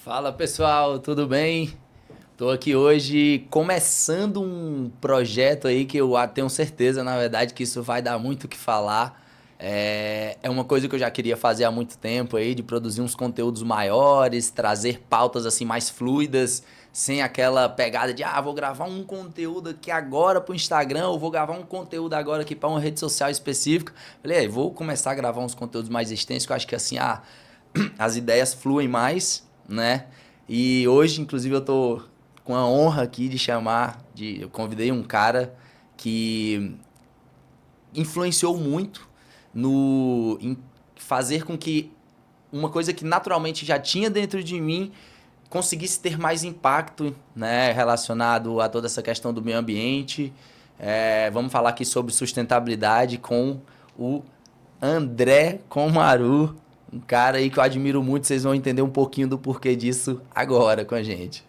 Fala pessoal, tudo bem? Tô aqui hoje começando um projeto aí que eu tenho certeza, na verdade, que isso vai dar muito o que falar. É uma coisa que eu já queria fazer há muito tempo aí, de produzir uns conteúdos maiores, trazer pautas assim mais fluidas, sem aquela pegada de vou gravar um conteúdo aqui agora pro Instagram, ou vou gravar um conteúdo agora aqui para uma rede social específica. Falei, vou começar a gravar uns conteúdos mais extensos, que eu acho que assim, as ideias fluem mais, né? E hoje, inclusive, eu tô com a honra aqui de eu convidei um cara que influenciou muito em fazer com que uma coisa que naturalmente já tinha dentro de mim conseguisse ter mais impacto, né, relacionado a toda essa questão do meio ambiente. Vamos falar aqui sobre sustentabilidade com o André Comaru, um cara aí que eu admiro muito. Vocês vão entender um pouquinho do porquê disso agora com a gente.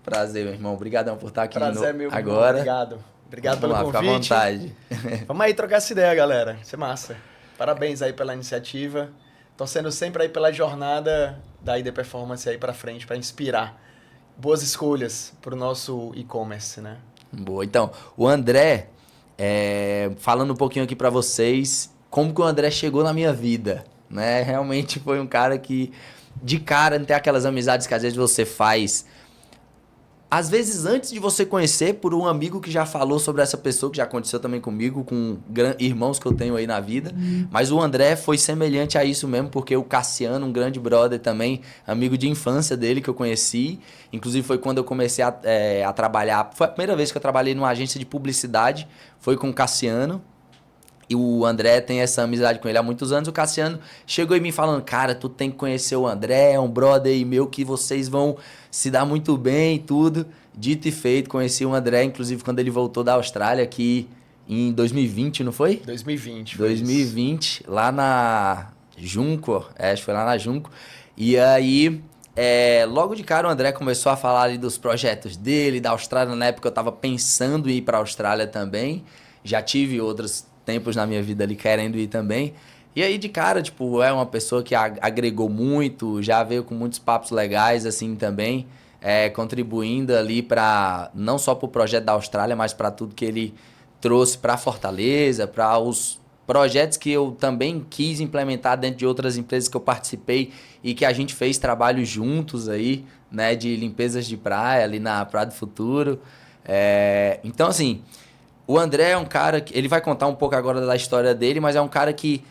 Prazer, meu irmão. Obrigadão por estar aqui Prazer, meu irmão. agora. Obrigado. Obrigado Vamos pelo lá, convite. fica à vontade. Vamos aí trocar essa ideia, galera. Isso é massa. Parabéns aí pela iniciativa. Torcendo sempre aí pela jornada da ID Performance aí pra frente, pra inspirar boas escolhas pro nosso e-commerce, né? Boa. Então, o André, falando um pouquinho aqui pra vocês, como que o André chegou na minha vida, né? Realmente foi um cara que, de cara, não tem aquelas amizades que às vezes você faz. Às vezes, antes de você conhecer, por um amigo que já falou sobre essa pessoa, que já aconteceu também comigo, com irmãos que eu tenho aí na vida. Mas o André foi semelhante a isso mesmo, porque o Cassiano, um grande brother também, amigo de infância dele que eu conheci. Inclusive foi quando eu comecei a trabalhar. Foi a primeira vez que eu trabalhei numa agência de publicidade, foi com o Cassiano. E o André tem essa amizade com ele há muitos anos. O Cassiano chegou em mim falando, cara, tu tem que conhecer o André, é um brother aí meu que vocês vão se dar muito bem e tudo. Dito e feito, conheci o André, inclusive quando ele voltou da Austrália aqui em 2020, não foi? 2020. 2020, lá na Junco, acho que foi lá na Junco. E aí, logo de cara o André começou a falar ali dos projetos dele, da Austrália. Na época eu tava pensando em ir pra Austrália também. Já tive outros tempos na minha vida ali querendo ir também. E aí, de cara, tipo, é uma pessoa que agregou muito, já veio com muitos papos legais, assim, também, contribuindo ali para não só para o projeto da Austrália, mas para tudo que ele trouxe para Fortaleza, para os projetos que eu também quis implementar dentro de outras empresas que eu participei e que a gente fez trabalho juntos aí, né, de limpezas de praia ali na Praia do Futuro. Então, assim, o André é um cara que ele vai contar um pouco agora da história dele, mas é um cara que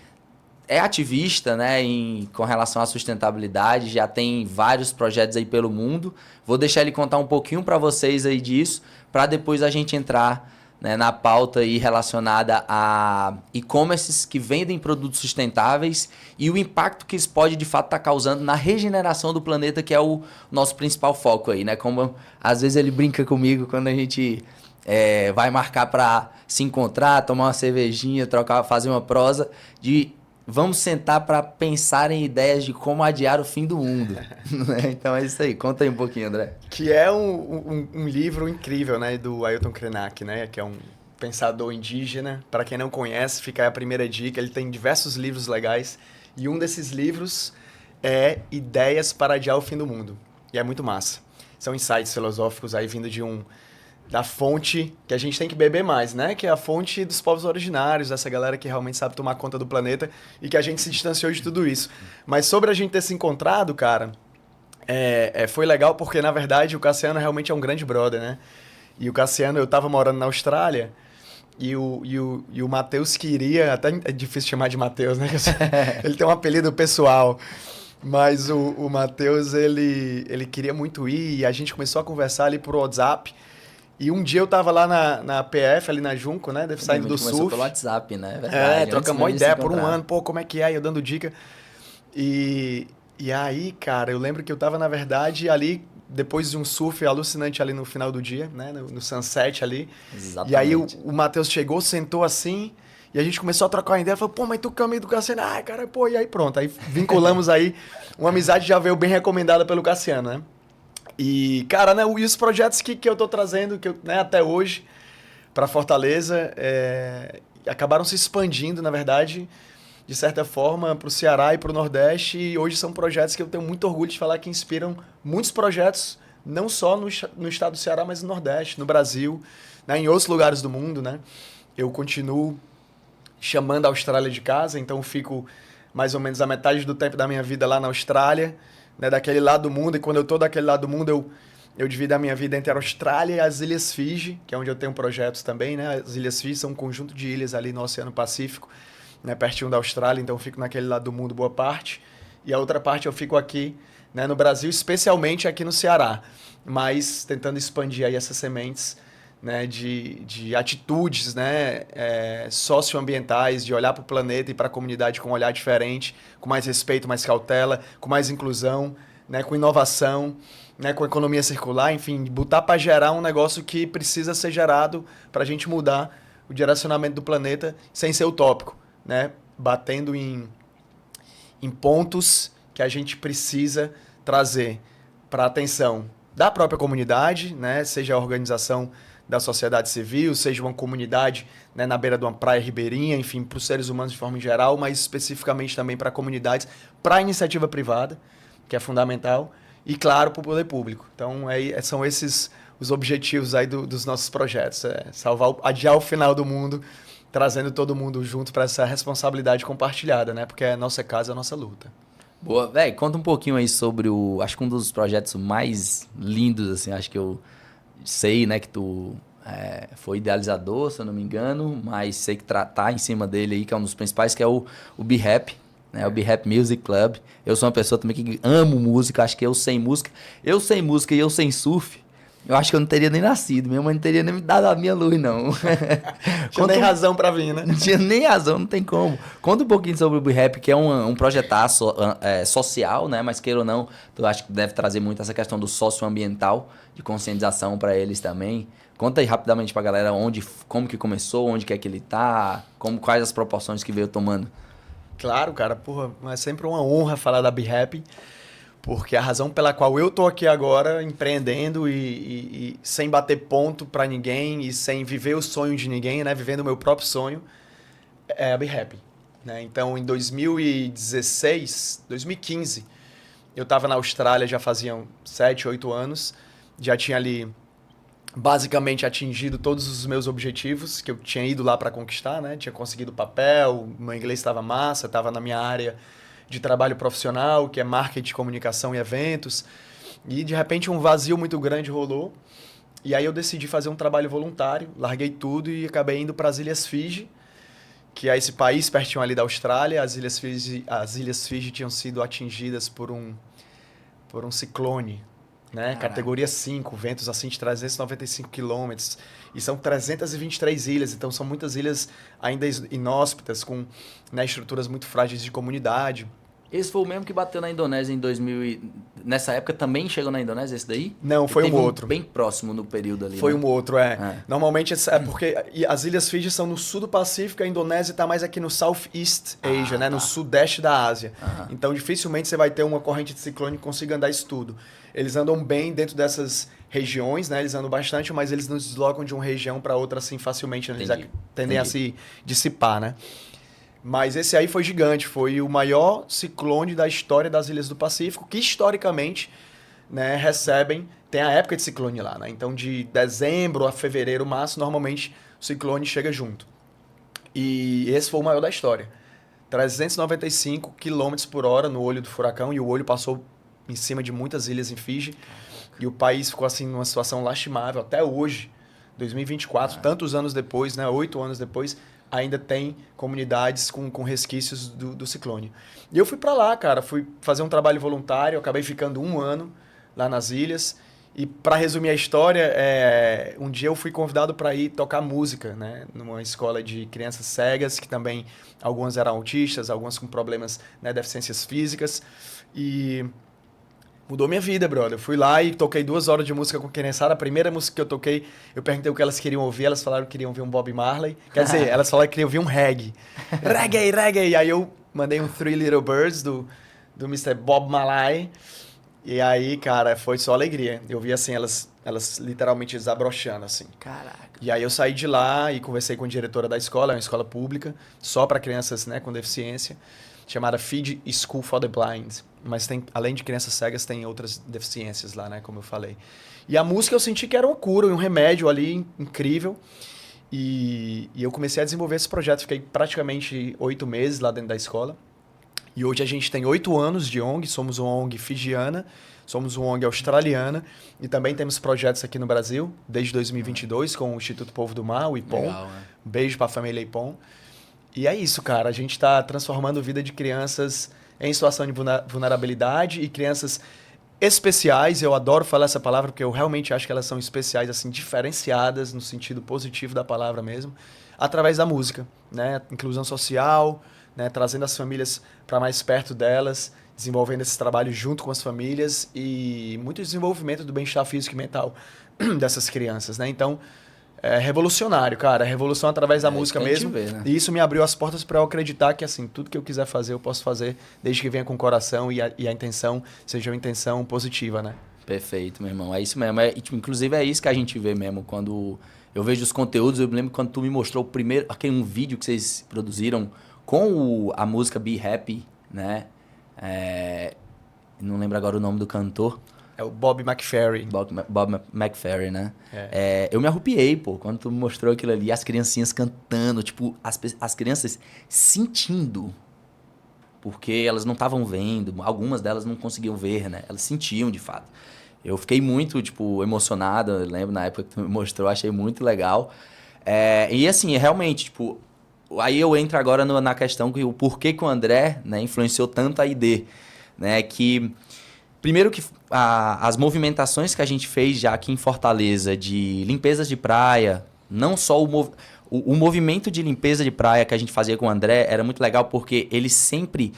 é ativista, né, com relação à sustentabilidade, já tem vários projetos aí pelo mundo. Vou deixar ele contar um pouquinho para vocês aí disso, para depois a gente entrar, né, na pauta aí relacionada a e-commerces que vendem produtos sustentáveis e o impacto que isso pode de fato estar causando na regeneração do planeta, que é o nosso principal foco aí, né? Como às vezes ele brinca comigo quando a gente vai marcar para se encontrar, tomar uma cervejinha, fazer uma prosa, vamos sentar para pensar em ideias de como adiar o fim do mundo. Então é isso aí. Conta aí um pouquinho, André. Que é um livro incrível, né? Do Ailton Krenak, né? Que é um pensador indígena. Para quem não conhece, fica aí a primeira dica. Ele tem diversos livros legais. E um desses livros é Ideias para Adiar o Fim do Mundo. E é muito massa. São insights filosóficos aí vindo da fonte que a gente tem que beber mais, né? Que é a fonte dos povos originários, dessa galera que realmente sabe tomar conta do planeta e que a gente se distanciou de tudo isso. Mas sobre a gente ter se encontrado, cara, foi legal porque, na verdade, o Cassiano realmente é um grande brother, né? E o Cassiano, eu tava morando na Austrália e o Matheus queria... Até é difícil chamar de Matheus, né? Ele tem um apelido pessoal. Mas o Matheus, ele queria muito ir e a gente começou a conversar ali por WhatsApp. E um dia eu tava lá na PF, ali na Junco, né? Saindo do começou surf. pelo WhatsApp, né? Verdade. Trocamos uma ideia por um ano. Pô, como é que é? Eu dando dica. E aí, cara, eu lembro que eu tava, na verdade, ali, depois de um surf alucinante ali no final do dia, né? No sunset ali. Exatamente. E aí o Matheus chegou, sentou assim, e a gente começou a trocar uma ideia. Falou, pô, mas tu que é amigo do Cassiano. Ai, cara, pô, e aí pronto. Aí vinculamos aí. Uma amizade já veio bem recomendada pelo Cassiano, né? E, cara, né, e os projetos que eu tô trazendo, né, até hoje, para Fortaleza, acabaram se expandindo, na verdade, de certa forma, para o Ceará e para o Nordeste. E hoje são projetos que eu tenho muito orgulho de falar que inspiram muitos projetos, não só no estado do Ceará, mas no Nordeste, no Brasil, né, em outros lugares do mundo, né? Eu continuo chamando a Austrália de casa, então fico mais ou menos a metade do tempo da minha vida lá na Austrália, né, daquele lado do mundo. E quando eu estou daquele lado do mundo, eu divido a minha vida entre a Austrália e as Ilhas Fiji, que é onde eu tenho projetos também, né? As Ilhas Fiji são um conjunto de ilhas ali no Oceano Pacífico, né, pertinho da Austrália, então eu fico naquele lado do mundo boa parte. E a outra parte eu fico aqui, né, no Brasil, especialmente aqui no Ceará, mas tentando expandir aí essas sementes, né, de atitudes, né, socioambientais, de olhar para o planeta e para a comunidade com um olhar diferente, com mais respeito, mais cautela, com mais inclusão, né, com inovação, né, com economia circular, enfim, botar para gerar um negócio que precisa ser gerado para a gente mudar o direcionamento do planeta sem ser utópico, né, batendo em pontos que a gente precisa trazer para a atenção da própria comunidade, né, seja a organização da sociedade civil, seja uma comunidade, né, na beira de uma praia ribeirinha, enfim, para os seres humanos de forma geral, mas especificamente também para comunidades, para a iniciativa privada, que é fundamental, e claro, para o poder público. Então, são esses os objetivos aí dos nossos projetos, adiar o final do mundo, trazendo todo mundo junto para essa responsabilidade compartilhada, né, porque é a nossa casa, a nossa luta. Boa, velho, conta um pouquinho aí sobre acho que um dos projetos mais lindos, assim, acho que eu sei, né, que tu foi idealizador, se eu não me engano, mas sei que tá em cima dele aí, que é um dos principais, que é o Be Happy, né, o Be Happy Music Club. Eu sou uma pessoa também que amo música, acho que eu sem música e eu sem surf, eu acho que eu não teria nem nascido, minha mãe não teria nem me dado a minha luz, não. Tinha nem razão pra vir, né? Não tinha nem razão, não tem como. Conta um pouquinho sobre o Be Happy, que é um projetaço social, né? Mas queira ou não, tu acho que deve trazer muito essa questão do socioambiental, de conscientização para eles também. Conta aí rapidamente pra galera como que começou, onde que é que ele tá, quais as proporções que veio tomando. Claro, cara, porra, é sempre uma honra falar da Be Happy, porque a razão pela qual eu tô aqui agora empreendendo e sem bater ponto para ninguém e sem viver o sonho de ninguém, né, vivendo o meu próprio sonho, é a Be Happy, né? Então, em 2015, eu estava na Austrália, já faziam 7, 8 anos, já tinha ali basicamente atingido todos os meus objetivos que eu tinha ido lá para conquistar, né? Tinha conseguido papel, meu inglês estava massa, estava na minha área de trabalho profissional, que é marketing, comunicação e eventos. E, de repente, um vazio muito grande rolou. E aí eu decidi fazer um trabalho voluntário, larguei tudo e acabei indo para as Ilhas Fiji, que é esse país pertinho ali da Austrália. As Ilhas Fiji tinham sido atingidas por um ciclone, né? Categoria 5, ventos assim de 395 quilômetros. E são 323 ilhas, então são muitas ilhas ainda inóspitas, com, né, estruturas muito frágeis de comunidade. Esse foi o mesmo que bateu na Indonésia em 2000 nessa época também chegou na Indonésia esse daí? Não, foi um outro. Bem próximo no período ali, Foi, né? Um outro, Normalmente é porque as Ilhas Fiji são no sul do Pacífico, a Indonésia está mais aqui no Southeast Asia, né? Tá. No sudeste da Ásia. Então, dificilmente você vai ter uma corrente de ciclone que consiga andar isso tudo. Eles andam bem dentro dessas regiões, né? Eles andam bastante, mas eles não se deslocam de uma região para outra assim facilmente. Eles tendem a se dissipar, né? Mas esse aí foi gigante, foi o maior ciclone da história das Ilhas do Pacífico, que historicamente, né, tem a época de ciclone lá, né? Então, de dezembro a fevereiro, março, normalmente o ciclone chega junto. E esse foi o maior da história. 395 km por hora no olho do furacão, e o olho passou em cima de muitas ilhas em Fiji. E o país ficou assim numa situação lastimável até hoje, 2024, tantos anos depois, né, 8 anos depois, ainda tem comunidades com resquícios do ciclone. E eu fui para lá, cara, fui fazer um trabalho voluntário, acabei ficando 1 ano lá nas ilhas. E para resumir a história, um dia eu fui convidado para ir tocar música, né, numa escola de crianças cegas, que também algumas eram autistas, algumas com problemas, né, deficiências físicas. E mudou minha vida, brother. Eu fui lá e toquei 2 horas de música com a criançada. A primeira música que eu toquei, eu perguntei o que elas queriam ouvir. Elas falaram que queriam ouvir um Bob Marley. Quer dizer, elas falaram que queriam ouvir um reggae. Reggae! E aí eu mandei um Three Little Birds do Mr. Bob Marley. E aí, cara, foi só alegria. Eu vi, assim, elas literalmente desabrochando, assim. Caraca. E aí eu saí de lá e conversei com a diretora da escola, é uma escola pública, só para crianças, né, com deficiência, chamada Feed School for the Blind. Mas tem, além de crianças cegas, tem outras deficiências lá, né, como eu falei. E a música eu senti que era uma cura, um remédio ali incrível. E eu comecei a desenvolver esse projeto. Fiquei praticamente 8 meses lá dentro da escola. E hoje a gente tem 8 anos de ONG, somos uma ONG fijiana, somos uma ONG australiana e também temos projetos aqui no Brasil, desde 2022, com o Instituto Povo do Mar, o IPOM. Legal, né? Beijo para a família IPOM. E é isso, cara. A gente está transformando a vida de crianças em situação de vulnerabilidade e crianças especiais. Eu adoro falar essa palavra porque eu realmente acho que elas são especiais, assim, diferenciadas no sentido positivo da palavra mesmo, através da música, né? Inclusão social, né? Trazendo as famílias para mais perto delas, desenvolvendo esse trabalho junto com as famílias e muito desenvolvimento do bem-estar físico e mental dessas crianças, né? Então, é revolucionário, cara. É revolução através da música mesmo. Vê, né? E isso me abriu as portas para eu acreditar que, assim, tudo que eu quiser fazer, eu posso fazer, desde que venha com o coração e a intenção seja uma intenção positiva, né? Perfeito, meu irmão. É isso mesmo. Inclusive, é isso que a gente vê mesmo. Quando eu vejo os conteúdos, eu me lembro quando tu me mostrou o primeiro, um vídeo que vocês produziram com a música Be Happy, né? Não lembro agora o nome do cantor. É o Bob McFerrin. Bob McFerrin, né? Eu me arrupiei, pô, quando tu me mostrou aquilo ali, as criancinhas cantando, tipo, as crianças sentindo, porque elas não estavam vendo, algumas delas não conseguiam ver, né? Elas sentiam, de fato. Eu fiquei muito, tipo, emocionado, eu lembro na época que tu me mostrou, achei muito legal. E assim, realmente, tipo, aí eu entro agora na questão que o porquê que o André, né, influenciou tanto a ID, né? Que primeiro que as movimentações que a gente fez já aqui em Fortaleza de limpezas de praia, não só o movimento de limpeza de praia que a gente fazia com o André era muito legal porque ele sempre...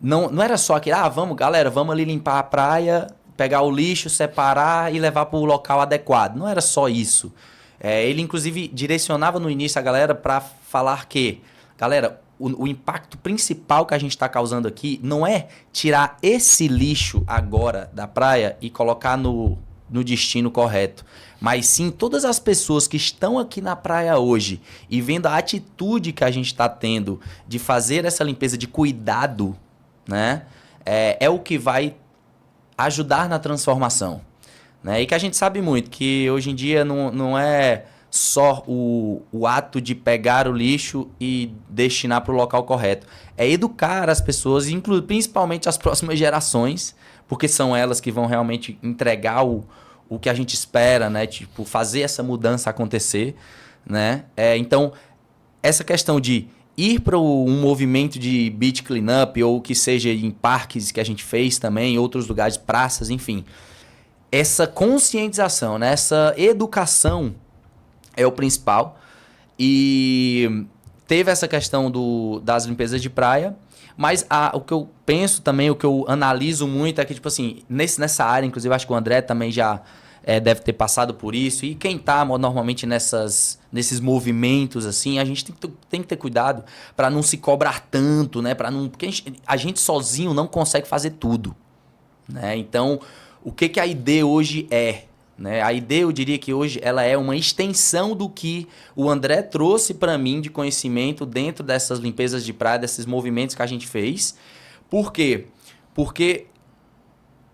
Não era só aquele, vamos galera, vamos ali limpar a praia, pegar o lixo, separar e levar para o local adequado. Não era só isso. Ele inclusive direcionava no início a galera para falar que, galera, o impacto principal que a gente está causando aqui não é tirar esse lixo agora da praia e colocar no destino correto, mas sim todas as pessoas que estão aqui na praia hoje e vendo a atitude que a gente está tendo de fazer essa limpeza de cuidado, né, é o que vai ajudar na transformação, né? E que a gente sabe muito que hoje em dia não é só o ato de pegar o lixo e destinar para o local correto. É educar as pessoas, principalmente as próximas gerações, porque são elas que vão realmente entregar o que a gente espera, né? Tipo, fazer essa mudança acontecer, né? Então, essa questão de ir para um movimento de beach cleanup, ou que seja em parques que a gente fez também, em outros lugares, praças, enfim. Essa conscientização, né? Essa educação é o principal. E teve essa questão das limpezas de praia, mas o que eu penso também, o que eu analiso muito é que, tipo assim, nessa área, inclusive acho que o André também já deve ter passado por isso, e quem tá normalmente nesses movimentos, assim, a gente tem que ter cuidado para não se cobrar tanto, né? Porque a gente sozinho não consegue fazer tudo, né? Então, o que a ID hoje é? Né? A ID, eu diria que hoje ela é uma extensão do que o André trouxe para mim de conhecimento dentro dessas limpezas de praia, desses movimentos que a gente fez. Por quê? Porque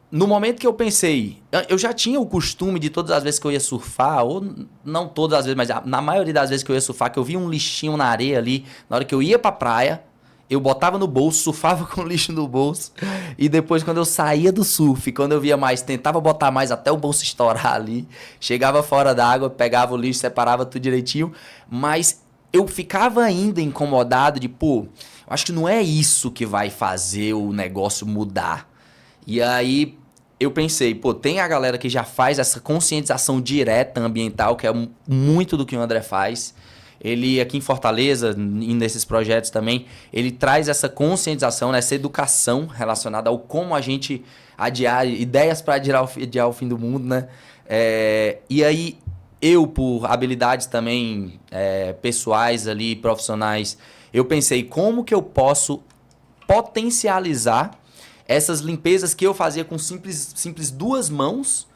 no momento que eu pensei, eu já tinha o costume de todas as vezes que eu ia surfar, ou não todas as vezes, mas na maioria das vezes que eu ia surfar, que eu via um lixinho na areia ali, na hora que eu ia pra praia, eu botava no bolso, surfava com o lixo no bolso, e depois quando eu saía do surf, quando eu via mais, tentava botar mais até o bolso estourar ali, chegava fora d'água, pegava o lixo, separava tudo direitinho, mas eu ficava ainda incomodado de, eu acho que não é isso que vai fazer o negócio mudar. E aí eu pensei, tem a galera que já faz essa conscientização direta ambiental, que é muito do que o André faz. Ele aqui em Fortaleza, nesses projetos também, ele traz essa conscientização, essa educação relacionada ao como a gente adiar, ideias para adiar o fim do mundo, né? E aí, eu, por habilidades também pessoais ali, profissionais, eu pensei como que eu posso potencializar essas limpezas que eu fazia com simples 2 mãos,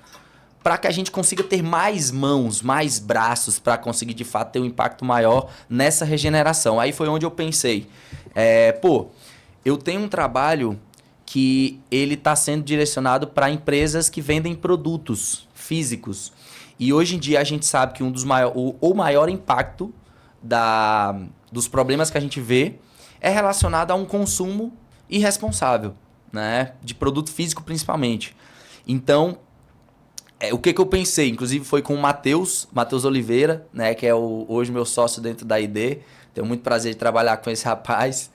para que a gente consiga ter mais mãos, mais braços, para conseguir de fato ter um impacto maior nessa regeneração. Aí foi onde eu pensei, eu tenho um trabalho que ele está sendo direcionado para empresas que vendem produtos físicos. E hoje em dia a gente sabe que o maior impacto dos problemas que a gente vê é relacionado a um consumo irresponsável, né? De produto físico principalmente. Então, o que eu pensei, inclusive foi com o Matheus Oliveira, né? Que é hoje meu sócio dentro da ID. Tenho muito prazer de trabalhar com esse rapaz.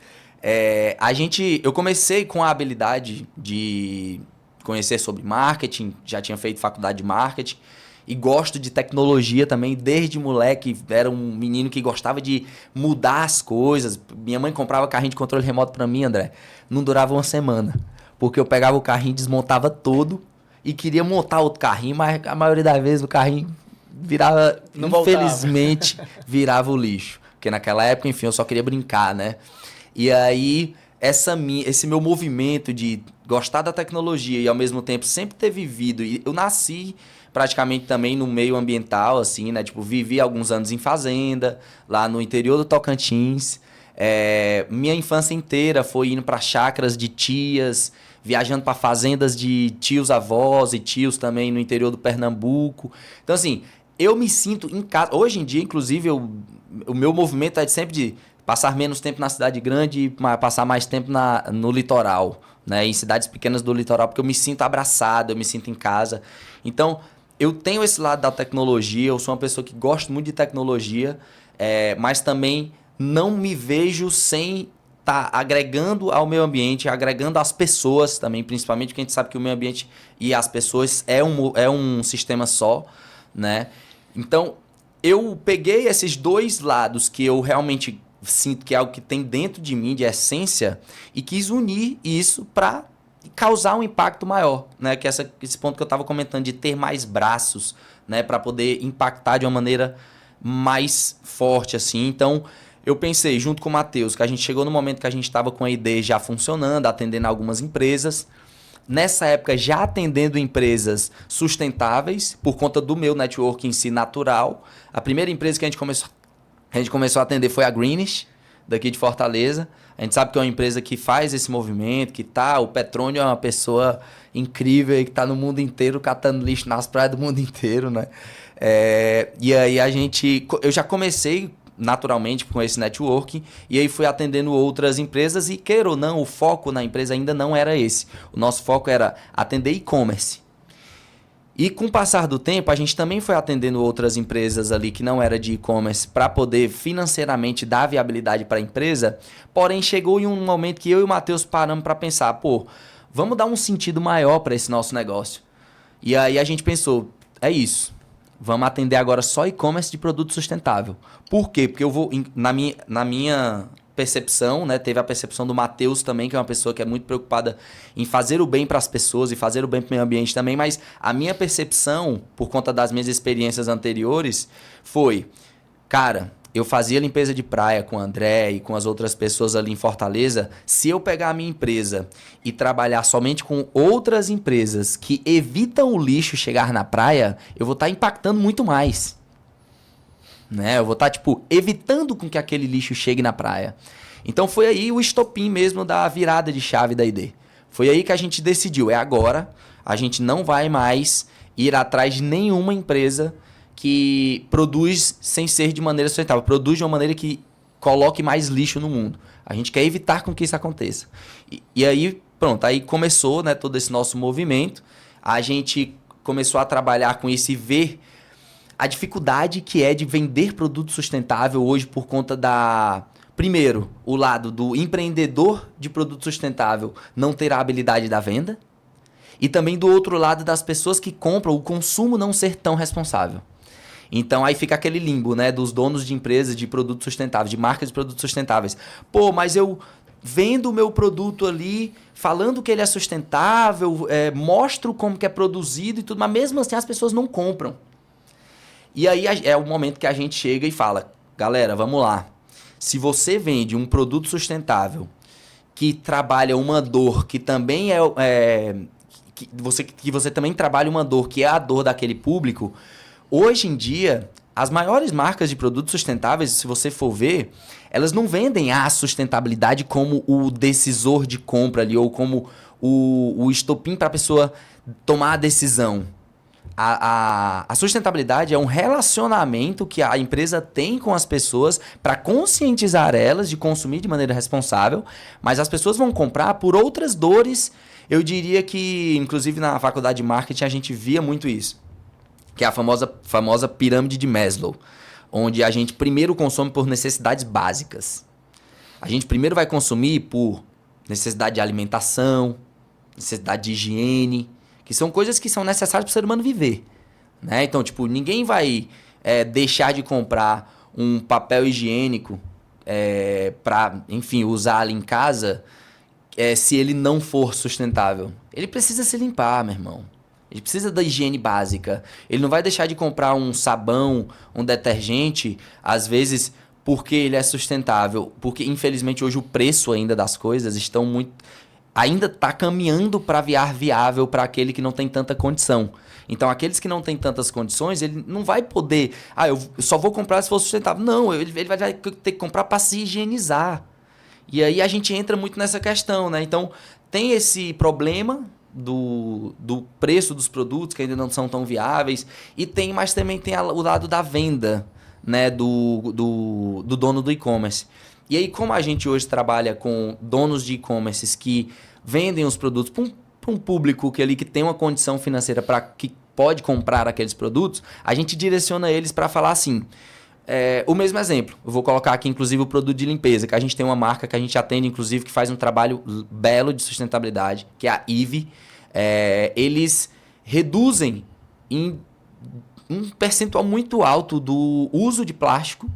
Eu comecei com a habilidade de conhecer sobre marketing, já tinha feito faculdade de marketing e gosto de tecnologia também, desde moleque, era um menino que gostava de mudar as coisas. Minha mãe comprava carrinho de controle remoto para mim, André, não durava uma semana, porque eu pegava o carrinho, desmontava todo e queria montar outro carrinho, mas a maioria das vezes o carrinho virava, infelizmente, virava o lixo, porque naquela época, enfim, eu só queria brincar, né? E aí, esse meu movimento de gostar da tecnologia e ao mesmo tempo sempre ter vivido, e eu nasci praticamente também no meio ambiental, assim, né? Tipo, vivi alguns anos em fazenda, lá no interior do Tocantins. Minha infância inteira foi indo para chácaras de tias, viajando para fazendas de tios avós e tios também no interior do Pernambuco. Então, assim, eu me sinto em casa. Hoje em dia, inclusive, o meu movimento é de sempre de passar menos tempo na cidade grande e passar mais tempo no litoral, né? Em cidades pequenas do litoral, porque eu me sinto abraçado, eu me sinto em casa. Então, eu tenho esse lado da tecnologia, eu sou uma pessoa que gosta muito de tecnologia, mas também não me vejo sem estar agregando ao meio ambiente, agregando às pessoas também, principalmente porque a gente sabe que o meio ambiente e as pessoas é um sistema só, né? Então, eu peguei esses 2 lados que eu realmente sinto que é algo que tem dentro de mim, de essência, e quis unir isso para causar um impacto maior, né? Que esse ponto que eu estava comentando, de ter mais braços, né? Para poder impactar de uma maneira mais forte, assim. Então, eu pensei, junto com o Matheus, que a gente chegou no momento que a gente estava com a ID já funcionando, atendendo algumas empresas. Nessa época, já atendendo empresas sustentáveis, por conta do meu network em si natural. A primeira empresa que a gente começou a atender foi a Greenish, daqui de Fortaleza. A gente sabe que é uma empresa que faz esse movimento, o Petrônio é uma pessoa incrível que está no mundo inteiro catando lixo nas praias do mundo inteiro, né? E aí eu já comecei naturalmente com esse networking e aí fui atendendo outras empresas e, queira ou não, o foco na empresa ainda não era esse. O nosso foco era atender e-commerce. E com o passar do tempo, a gente também foi atendendo outras empresas ali que não era de e-commerce para poder financeiramente dar viabilidade para a empresa. Porém, chegou em um momento que eu e o Matheus paramos para pensar, vamos dar um sentido maior para esse nosso negócio. E aí a gente pensou, é isso. Vamos atender agora só e-commerce de produto sustentável. Por quê? Porque eu vou, na minha percepção, né? Teve a percepção do Matheus também, que é uma pessoa que é muito preocupada em fazer o bem para as pessoas e fazer o bem para o meio ambiente também, mas a minha percepção, por conta das minhas experiências anteriores, foi, cara, eu fazia limpeza de praia com o André e com as outras pessoas ali em Fortaleza. Se eu pegar a minha empresa e trabalhar somente com outras empresas que evitam o lixo chegar na praia, eu vou estar impactando muito mais. Né? Eu vou estar, evitando com que aquele lixo chegue na praia. Então foi aí o estopim mesmo da virada de chave da ID. Foi aí que a gente decidiu, agora, a gente não vai mais ir atrás de nenhuma empresa que produz sem ser de maneira sustentável, produz de uma maneira que coloque mais lixo no mundo. A gente quer evitar com que isso aconteça. E aí, pronto, aí começou, né, todo esse nosso movimento, a gente começou a trabalhar com isso e ver a dificuldade que é de vender produto sustentável hoje por conta primeiro, o lado do empreendedor de produto sustentável não ter a habilidade da venda e também do outro lado das pessoas que compram, o consumo não ser tão responsável. Então aí fica aquele limbo, né, dos donos de empresas de produtos sustentáveis, de marcas de produtos sustentáveis. Mas eu vendo o meu produto ali, falando que ele é sustentável, mostro como que é produzido e tudo, mas mesmo assim as pessoas não compram. E aí é o momento que a gente chega e fala, galera, vamos lá. Se você vende um produto sustentável que trabalha uma dor que também que você também trabalha uma dor que é a dor daquele público, hoje em dia, as maiores marcas de produtos sustentáveis, se você for ver, elas não vendem a sustentabilidade como o decisor de compra ali, ou como o estopim para a pessoa tomar a decisão. A sustentabilidade é um relacionamento que a empresa tem com as pessoas para conscientizar elas de consumir de maneira responsável, mas as pessoas vão comprar por outras dores. Eu diria que, inclusive na faculdade de marketing, a gente via muito isso, que é a famosa pirâmide de Maslow, onde a gente primeiro consome por necessidades básicas. A gente primeiro vai consumir por necessidade de alimentação, necessidade de higiene, que são coisas que são necessárias para o ser humano viver, né? Então, tipo, ninguém vai deixar de comprar um papel higiênico para, enfim, usar ali em casa se ele não for sustentável. Ele precisa se limpar, meu irmão. Ele precisa da higiene básica. Ele não vai deixar de comprar um sabão, um detergente, às vezes porque ele é sustentável. Porque, infelizmente, hoje o preço ainda das coisas estão muito... ainda está caminhando para viável para aquele que não tem tanta condição. Então, aqueles que não têm tantas condições, ele não vai poder... eu só vou comprar se for sustentável. Não, ele vai ter que comprar para se higienizar. E aí a gente entra muito nessa questão, né? Então, tem esse problema do preço dos produtos que ainda não são tão viáveis, mas também tem o lado da venda, né? Do dono do e-commerce. E aí, como a gente hoje trabalha com donos de e-commerces que vendem os produtos para um público que tem uma condição financeira que pode comprar aqueles produtos, a gente direciona eles para falar assim... o mesmo exemplo, eu vou colocar aqui inclusive o produto de limpeza, que a gente tem uma marca que a gente atende, inclusive, que faz um trabalho belo de sustentabilidade, que é a Eve. Eles reduzem em um percentual muito alto do uso de plástico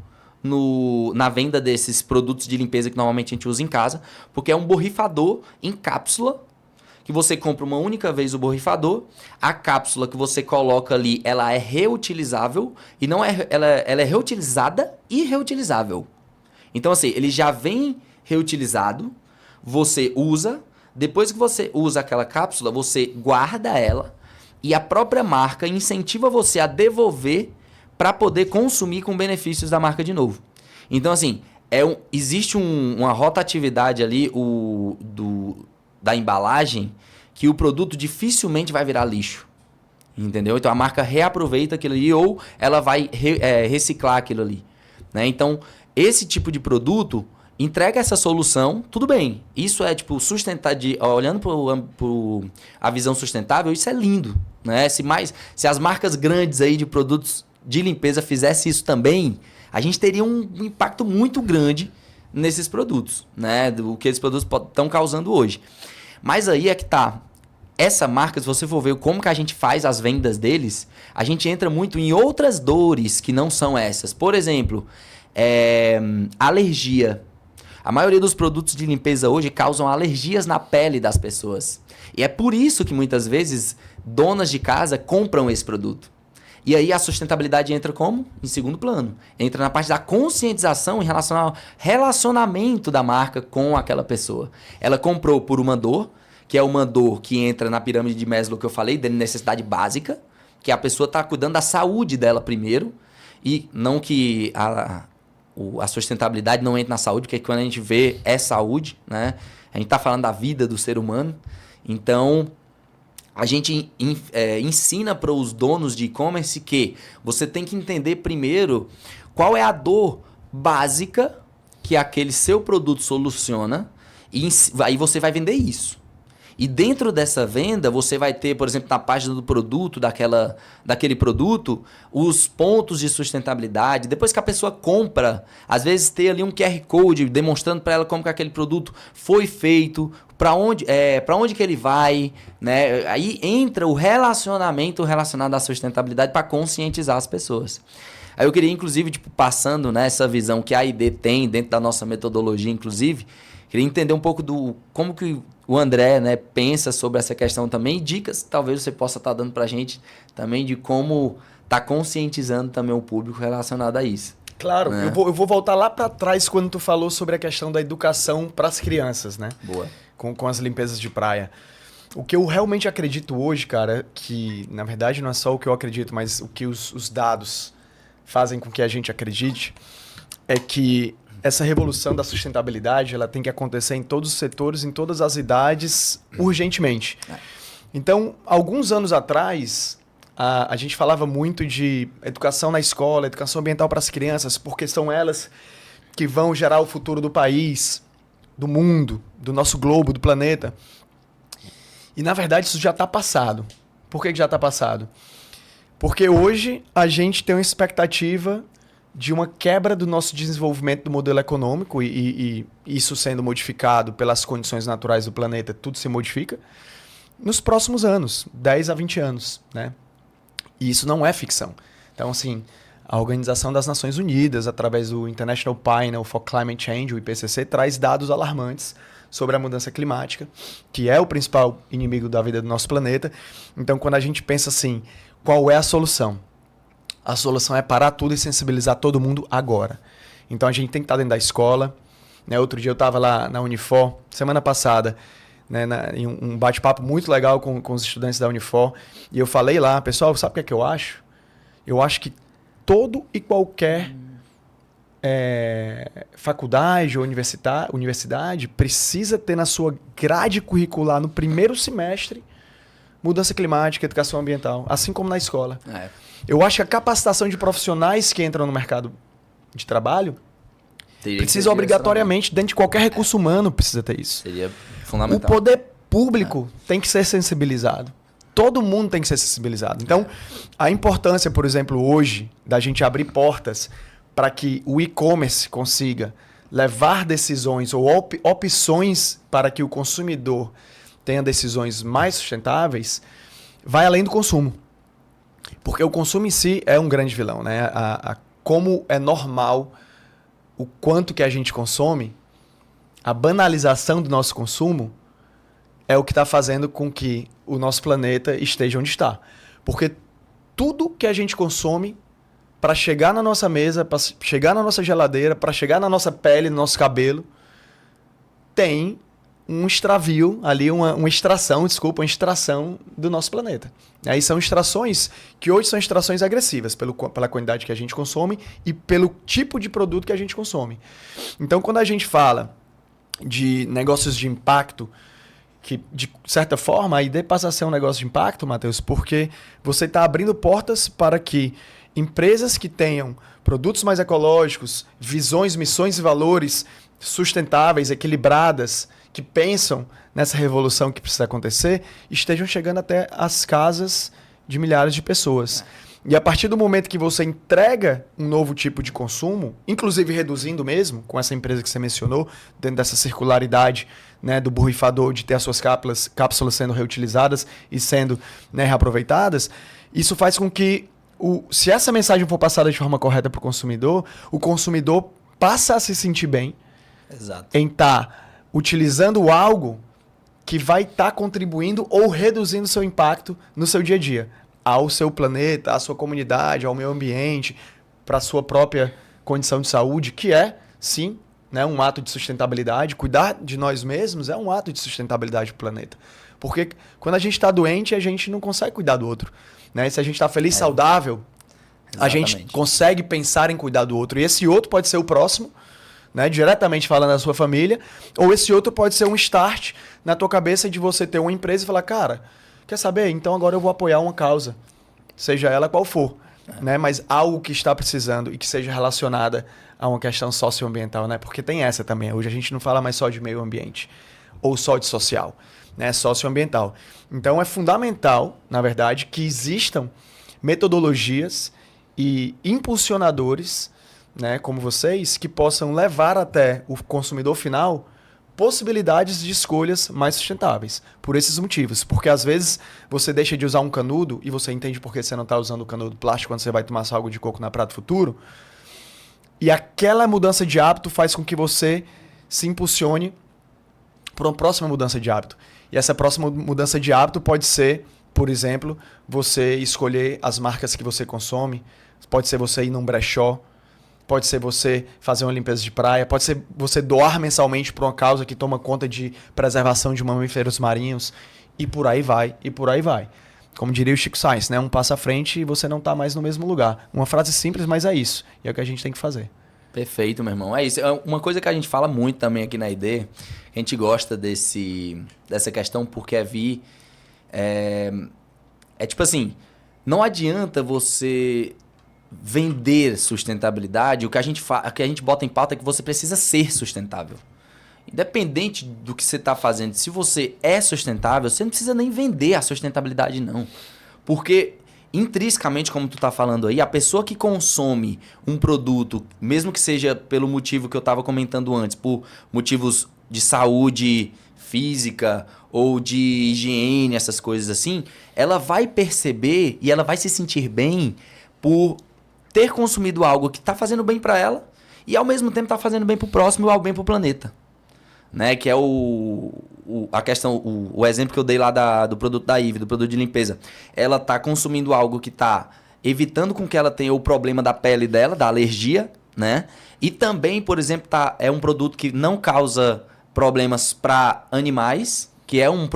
na venda desses produtos de limpeza que normalmente a gente usa em casa, porque é um borrifador em cápsula, que você compra uma única vez o borrifador, a cápsula que você coloca ali, ela é reutilizável, e não ela é reutilizada e reutilizável. Então, assim, ele já vem reutilizado, você usa, depois que você usa aquela cápsula, você guarda ela, e a própria marca incentiva você a devolver para poder consumir com benefícios da marca de novo. Então, assim, existe uma rotatividade ali da embalagem que o produto dificilmente vai virar lixo. Entendeu? Então, a marca reaproveita aquilo ali ou ela vai reciclar aquilo ali. Né? Então, esse tipo de produto entrega essa solução, tudo bem. Isso é, tipo, olhando para a visão sustentável, isso é lindo. Né? Se as marcas grandes aí de produtos de limpeza fizesse isso também, a gente teria um impacto muito grande nesses produtos, né? Do que esses produtos estão causando hoje. Mas aí é que tá. Essa marca, se você for ver como que a gente faz as vendas deles, a gente entra muito em outras dores que não são essas. Por exemplo, alergia. A maioria dos produtos de limpeza hoje causam alergias na pele das pessoas. E é por isso que muitas vezes donas de casa compram esse produto. E aí a sustentabilidade entra como? Em segundo plano. Entra na parte da conscientização em relação ao relacionamento da marca com aquela pessoa. Ela comprou por uma dor, que é uma dor que entra na pirâmide de Maslow que eu falei, de necessidade básica, que a pessoa está cuidando da saúde dela primeiro, e não que a sustentabilidade não entre na saúde, porque quando a gente vê saúde, né? A gente está falando da vida do ser humano. Então, a gente ensina para os donos de e-commerce que você tem que entender primeiro qual é a dor básica que aquele seu produto soluciona e aí você vai vender isso. E dentro dessa venda, você vai ter, por exemplo, na página do produto, daquele produto, os pontos de sustentabilidade. Depois que a pessoa compra, às vezes ter ali um QR Code demonstrando para ela como que aquele produto foi feito, para onde que ele vai, né? Aí entra o relacionamento relacionado à sustentabilidade para conscientizar as pessoas. Aí eu queria, inclusive, passando nessa visão que a ID tem dentro da nossa metodologia, inclusive, queria entender um pouco como que o André, né, pensa sobre essa questão também, e dicas talvez você possa estar dando para a gente também de como tá conscientizando também o público relacionado a isso. Claro, eu vou voltar lá para trás quando tu falou sobre a questão da educação para as crianças, né? Boa. Com as limpezas de praia. O que eu realmente acredito hoje, cara, que na verdade não é só o que eu acredito, mas o que os dados fazem com que a gente acredite, é que essa revolução da sustentabilidade ela tem que acontecer em todos os setores, em todas as idades, urgentemente. Então, alguns anos atrás, a gente falava muito de educação na escola, educação ambiental para as crianças, porque são elas que vão gerar o futuro do país, do mundo, do nosso globo, do planeta. E, na verdade, isso já está passado. Por que já está passado? Porque hoje a gente tem uma expectativa de uma quebra do nosso desenvolvimento do modelo econômico e isso sendo modificado pelas condições naturais do planeta, tudo se modifica, nos próximos anos, 10 a 20 anos, né? E isso não é ficção. Então, assim, a Organização das Nações Unidas, através do International Panel for Climate Change, o IPCC, traz dados alarmantes sobre a mudança climática, que é o principal inimigo da vida do nosso planeta. Então, quando a gente pensa assim, qual é a solução? A solução é parar tudo e sensibilizar todo mundo agora. Então, a gente tem que estar dentro da escola. Né? Outro dia eu estava lá na Unifor, semana passada, né, em um bate-papo muito legal com os estudantes da Unifor. E eu falei lá, pessoal, sabe o que é que eu acho? Eu acho que todo e qualquer faculdade ou universidade precisa ter na sua grade curricular, no primeiro semestre, mudança climática, educação ambiental, assim como na escola. Eu acho que a capacitação de profissionais que entram no mercado de trabalho precisa obrigatoriamente, dentro de qualquer recurso humano, precisa ter isso. Seria fundamental. O poder público tem que ser sensibilizado. Todo mundo tem que ser sensibilizado. Então, a importância, por exemplo, hoje, da gente abrir portas para que o e-commerce consiga levar decisões ou opções para que o consumidor tenha decisões mais sustentáveis, vai além do consumo. Porque o consumo em si é um grande vilão, né? Como é normal o quanto que a gente consome, a banalização do nosso consumo é o que está fazendo com que o nosso planeta esteja onde está. Porque tudo que a gente consome para chegar na nossa mesa, para chegar na nossa geladeira, para chegar na nossa pele, no nosso cabelo, tem um extravio ali, uma extração do nosso planeta. Aí são extrações que hoje são extrações agressivas pela quantidade que a gente consome e pelo tipo de produto que a gente consome. Então, quando a gente fala de negócios de impacto, que de certa forma a ideia passa a ser um negócio de impacto, Matheus, porque você está abrindo portas para que empresas que tenham produtos mais ecológicos, visões, missões e valores sustentáveis, equilibradas, que pensam nessa revolução que precisa acontecer, estejam chegando até as casas de milhares de pessoas. E a partir do momento que você entrega um novo tipo de consumo, inclusive reduzindo mesmo, com essa empresa que você mencionou, dentro dessa circularidade, né, do borrifador, de ter as suas cápsulas sendo reutilizadas e sendo, né, reaproveitadas, isso faz com que, se essa mensagem for passada de forma correta para o consumidor passa a se sentir bem. Exato. Em estar utilizando algo que vai estar contribuindo ou reduzindo seu impacto no seu dia a dia, ao seu planeta, à sua comunidade, ao meio ambiente, para a sua própria condição de saúde, que é, sim, né, um ato de sustentabilidade. Cuidar de nós mesmos é um ato de sustentabilidade para o planeta. Porque quando a gente está doente, a gente não consegue cuidar do outro. Né? Se a gente está feliz, saudável, Exatamente. a gente consegue pensar em cuidar do outro. E esse outro pode ser o próximo, né, diretamente falando da sua família, ou esse outro pode ser um start na tua cabeça de você ter uma empresa e falar, cara, quer saber? Então agora eu vou apoiar uma causa, seja ela qual for, né, mas algo que está precisando e que seja relacionada a uma questão socioambiental, né, porque tem essa também. Hoje a gente não fala mais só de meio ambiente ou só de social, né, socioambiental. Então é fundamental, na verdade, que existam metodologias e impulsionadores, né, como vocês, que possam levar até o consumidor final possibilidades de escolhas mais sustentáveis. Por esses motivos. Porque às vezes você deixa de usar um canudo e você entende por que você não está usando o canudo plástico quando você vai tomar sua água de coco na Prato Futuro. E aquela mudança de hábito faz com que você se impulsione para uma próxima mudança de hábito. E essa próxima mudança de hábito pode ser, por exemplo, você escolher as marcas que você consome. Pode ser você ir num brechó. pode ser você fazer uma limpeza de praia, pode ser você doar mensalmente para uma causa que toma conta de preservação de mamíferos marinhos, e por aí vai, e por aí vai. Como diria o Chico Science, né? Um passo à frente e você não está mais no mesmo lugar. Uma frase simples, mas é isso. E é o que a gente tem que fazer. Perfeito, meu irmão. É isso. É uma coisa que a gente fala muito também aqui na ID, a gente gosta dessa questão porque é tipo assim, não adianta você vender sustentabilidade, o que a gente bota em pauta é que você precisa ser sustentável. Independente do que você está fazendo, se você é sustentável, você não precisa nem vender a sustentabilidade, não. Porque, intrinsecamente, como tu está falando aí, a pessoa que consome um produto, mesmo que seja pelo motivo que eu estava comentando antes, por motivos de saúde física ou de higiene, essas coisas assim, ela vai perceber e ela vai se sentir bem por ter consumido algo que está fazendo bem para ela e, ao mesmo tempo, está fazendo bem para o próximo e bem para o planeta. Né, que é a questão, o exemplo que eu dei lá do produto da Eve, do produto de limpeza. Ela tá consumindo algo que tá evitando com que ela tenha o problema da pele dela, da alergia, né? E também, por exemplo, é um produto que não causa problemas para animais, que é um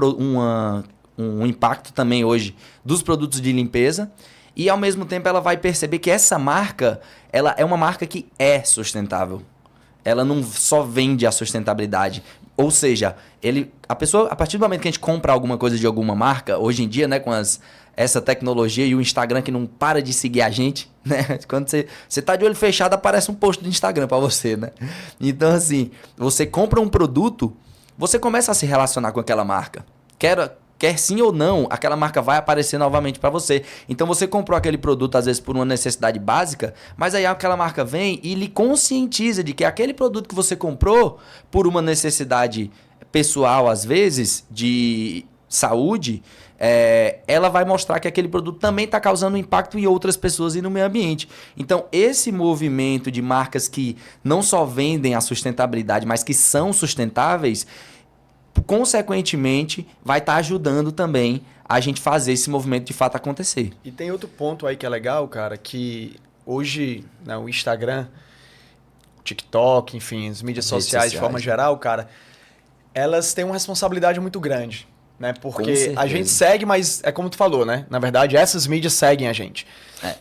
impacto também hoje dos produtos de limpeza. E ao mesmo tempo ela vai perceber que essa marca, ela é uma marca que é sustentável. Ela não só vende a sustentabilidade. Ou seja, a pessoa, a partir do momento que a gente compra alguma coisa de alguma marca, hoje em dia, né, com essa tecnologia e o Instagram que não para de seguir a gente, né? Quando você tá de olho fechado, aparece um post do Instagram para você, né? Então, assim, você compra um produto, você começa a se relacionar com aquela marca. Quer sim ou não, aquela marca vai aparecer novamente para você. Então você comprou aquele produto às vezes por uma necessidade básica, mas aí aquela marca vem e lhe conscientiza de que aquele produto que você comprou por uma necessidade pessoal, às vezes, de saúde, ela vai mostrar que aquele produto também está causando impacto em outras pessoas e no meio ambiente. Então esse movimento de marcas que não só vendem a sustentabilidade, mas que são sustentáveis, consequentemente, vai estar ajudando também a gente fazer esse movimento de fato acontecer. E tem outro ponto aí que é legal, cara, que hoje, né, o Instagram, o TikTok, enfim, as mídias sociais de forma geral, cara, elas têm uma responsabilidade muito grande, né? Porque a gente segue, mas é como tu falou, né? Na verdade, essas mídias seguem a gente.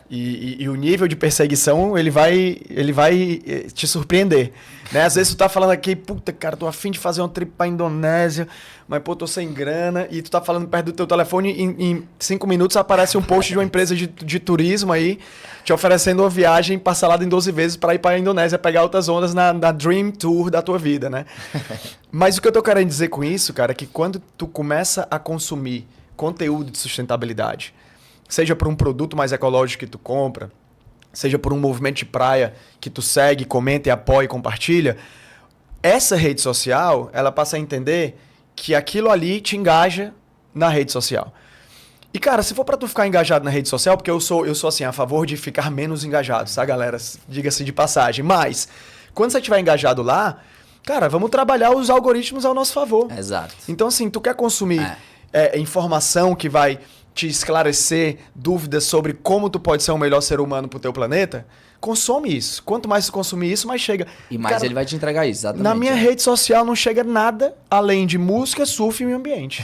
E o nível de perseguição, ele vai te surpreender, né? Às vezes tu tá falando aqui, puta, cara, tô afim de fazer uma trip pra Indonésia, mas, pô, tô sem grana, e tu tá falando perto do teu telefone, em 5 minutos aparece um post de uma empresa de turismo aí, te oferecendo uma viagem parcelada em 12 vezes para ir pra Indonésia, pegar outras ondas na Dream Tour da tua vida, né? Mas o que eu tô querendo dizer com isso, cara, é que quando tu começa a consumir conteúdo de sustentabilidade, seja por um produto mais ecológico que tu compra, seja por um movimento de praia que tu segue, comenta, e apoia e compartilha, essa rede social, ela passa a entender que aquilo ali te engaja na rede social. E, cara, se for pra tu ficar engajado na rede social, porque eu sou assim, a favor de ficar menos engajado, tá, galera? Diga-se de passagem. Mas, quando você estiver engajado lá, cara, vamos trabalhar os algoritmos ao nosso favor. Exato. Então, assim, tu quer consumir informação que vai te esclarecer dúvidas sobre como tu pode ser um melhor ser humano pro teu planeta, consome isso. Quanto mais tu consumir isso, mais chega. E mais, cara, ele vai te entregar isso, exatamente. Na minha rede social não chega nada além de música, surf e meio ambiente.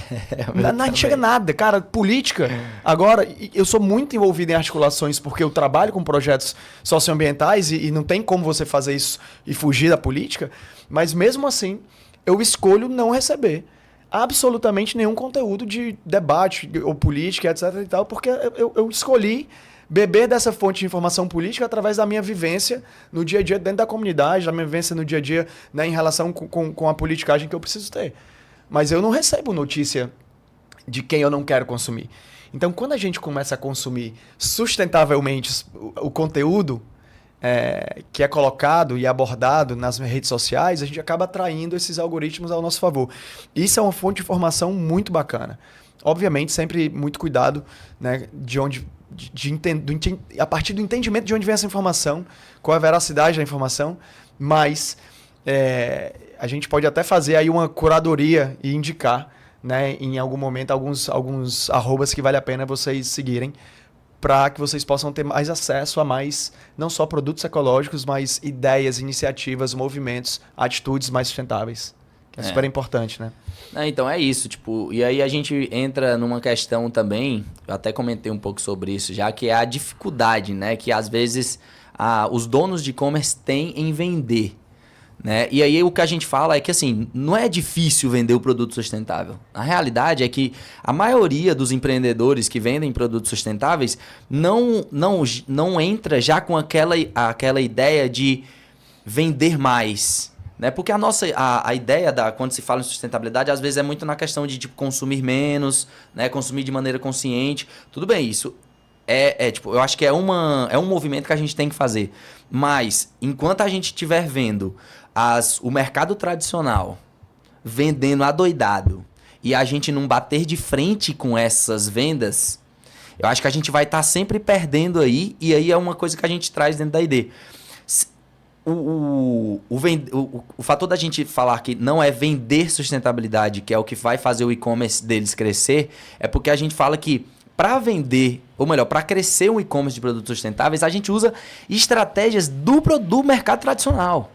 Não chega nada. Cara, política, agora, eu sou muito envolvido em articulações porque eu trabalho com projetos socioambientais e não tem como você fazer isso e fugir da política, mas mesmo assim, eu escolho não receber absolutamente nenhum conteúdo de debate ou política, etc e tal, porque eu escolhi beber dessa fonte de informação política através da minha vivência no dia a dia dentro da comunidade, da minha vivência no dia a dia, né, em relação com a politicagem que eu preciso ter. Mas eu não recebo notícia de quem eu não quero consumir. Então, quando a gente começa a consumir sustentavelmente o conteúdo que é colocado e abordado nas redes sociais, a gente acaba atraindo esses algoritmos ao nosso favor. Isso é uma fonte de informação muito bacana. Obviamente, sempre muito cuidado, né, a partir do entendimento de onde vem essa informação, qual é a veracidade da informação, mas a gente pode até fazer aí uma curadoria e indicar, né, em algum momento alguns arrobas que vale a pena vocês seguirem para que vocês possam ter mais acesso a mais, não só produtos ecológicos, mas ideias, iniciativas, movimentos, atitudes mais sustentáveis. Que é super importante, né? Então é isso, tipo, e aí a gente entra numa questão também, eu até comentei um pouco sobre isso já, que é a dificuldade, né, que às vezes os donos de e-commerce têm em vender, né? E aí o que a gente fala é que assim, não é difícil vender o produto sustentável. A realidade é que a maioria dos empreendedores que vendem produtos sustentáveis não entra já com aquela ideia de vender mais, né? Porque a ideia quando se fala em sustentabilidade, às vezes é muito na questão de tipo, consumir menos, né? Consumir de maneira consciente. Tudo bem, isso tipo, eu acho que é um movimento que a gente tem que fazer. Mas, enquanto a gente estiver vendo o mercado tradicional vendendo adoidado e a gente não bater de frente com essas vendas, eu acho que a gente vai estar sempre perdendo aí. E aí é uma coisa que a gente traz dentro da ID. O fator da gente falar que não é vender sustentabilidade, que é o que vai fazer o e-commerce deles crescer, é porque a gente fala que para vender, ou melhor, para crescer um e-commerce de produtos sustentáveis, a gente usa estratégias do mercado tradicional.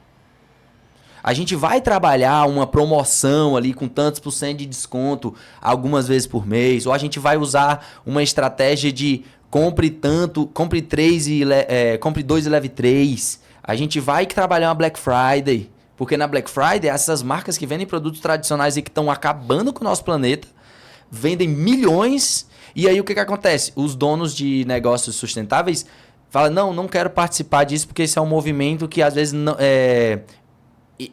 A gente vai trabalhar uma promoção ali com tantos por cento de desconto algumas vezes por mês, ou a gente vai usar uma estratégia de compre 2 e leve 3. A gente vai trabalhar uma Black Friday, porque na Black Friday essas marcas que vendem produtos tradicionais e que estão acabando com o nosso planeta, vendem milhões, e aí o que acontece? Os donos de negócios sustentáveis falam, não quero participar disso porque esse é um movimento que às vezes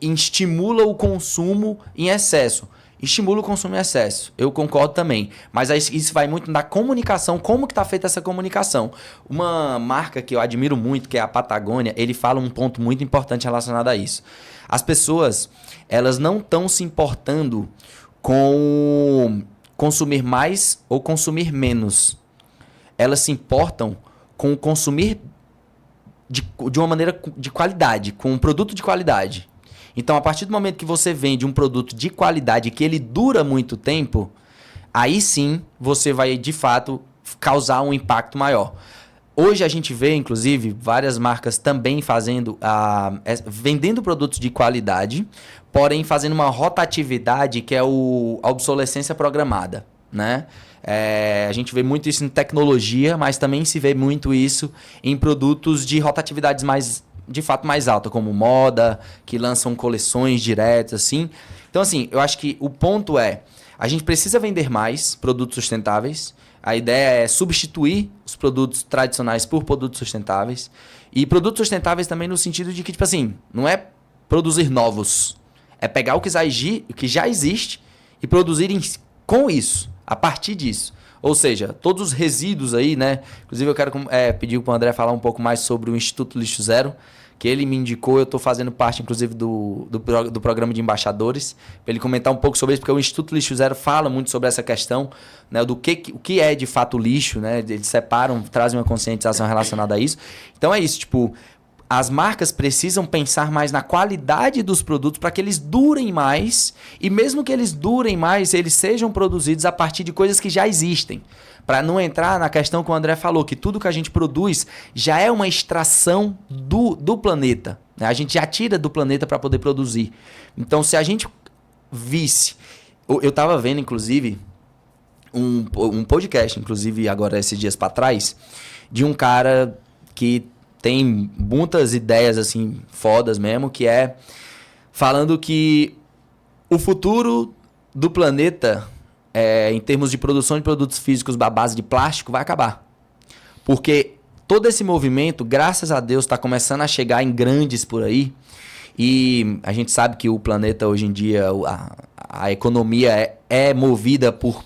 estimula o consumo em excesso. Estimula o consumo em excesso. Eu concordo também. Mas isso vai muito na comunicação. Como que está feita essa comunicação? Uma marca que eu admiro muito, que é a Patagônia, ele fala um ponto muito importante relacionado a isso. As pessoas, elas não estão se importando com consumir mais ou consumir menos. Elas se importam com consumir de uma maneira de qualidade, com um produto de qualidade. Então, a partir do momento que você vende um produto de qualidade que ele dura muito tempo, aí sim você vai, de fato, causar um impacto maior. Hoje a gente vê, inclusive, várias marcas também vendendo produtos de qualidade, porém fazendo uma rotatividade que é a obsolescência programada, né? A gente vê muito isso em tecnologia, mas também se vê muito isso em produtos de rotatividades de fato mais alta, como moda, que lançam coleções diretas, assim. Então, assim, eu acho que o ponto a gente precisa vender mais produtos sustentáveis. A ideia é substituir os produtos tradicionais por produtos sustentáveis. E produtos sustentáveis também no sentido de que, tipo assim, não é produzir novos. É pegar o que já existe e produzir com isso, a partir disso. Ou seja, todos os resíduos aí, né? Inclusive eu quero pedir para o André falar um pouco mais sobre o Instituto Lixo Zero, que ele me indicou. Eu estou fazendo parte, inclusive, do programa de embaixadores, para ele comentar um pouco sobre isso, porque o Instituto Lixo Zero fala muito sobre essa questão, né, o que é de fato lixo, né? Eles separam, trazem uma conscientização relacionada a isso. Então é isso, tipo, as marcas precisam pensar mais na qualidade dos produtos para que eles durem mais, e mesmo que eles durem mais, eles sejam produzidos a partir de coisas que já existem. Para não entrar na questão que o André falou, que tudo que a gente produz já é uma extração do planeta, né? A gente já tira do planeta para poder produzir. Então, se a gente visse... Eu estava vendo, inclusive, um podcast, inclusive agora esses dias para trás, de um cara que tem muitas ideias assim fodas mesmo, que é falando que o futuro do planeta, em termos de produção de produtos físicos à base de plástico, vai acabar. Porque todo esse movimento, graças a Deus, está começando a chegar em grandes por aí. E a gente sabe que o planeta hoje em dia, a economia é movida por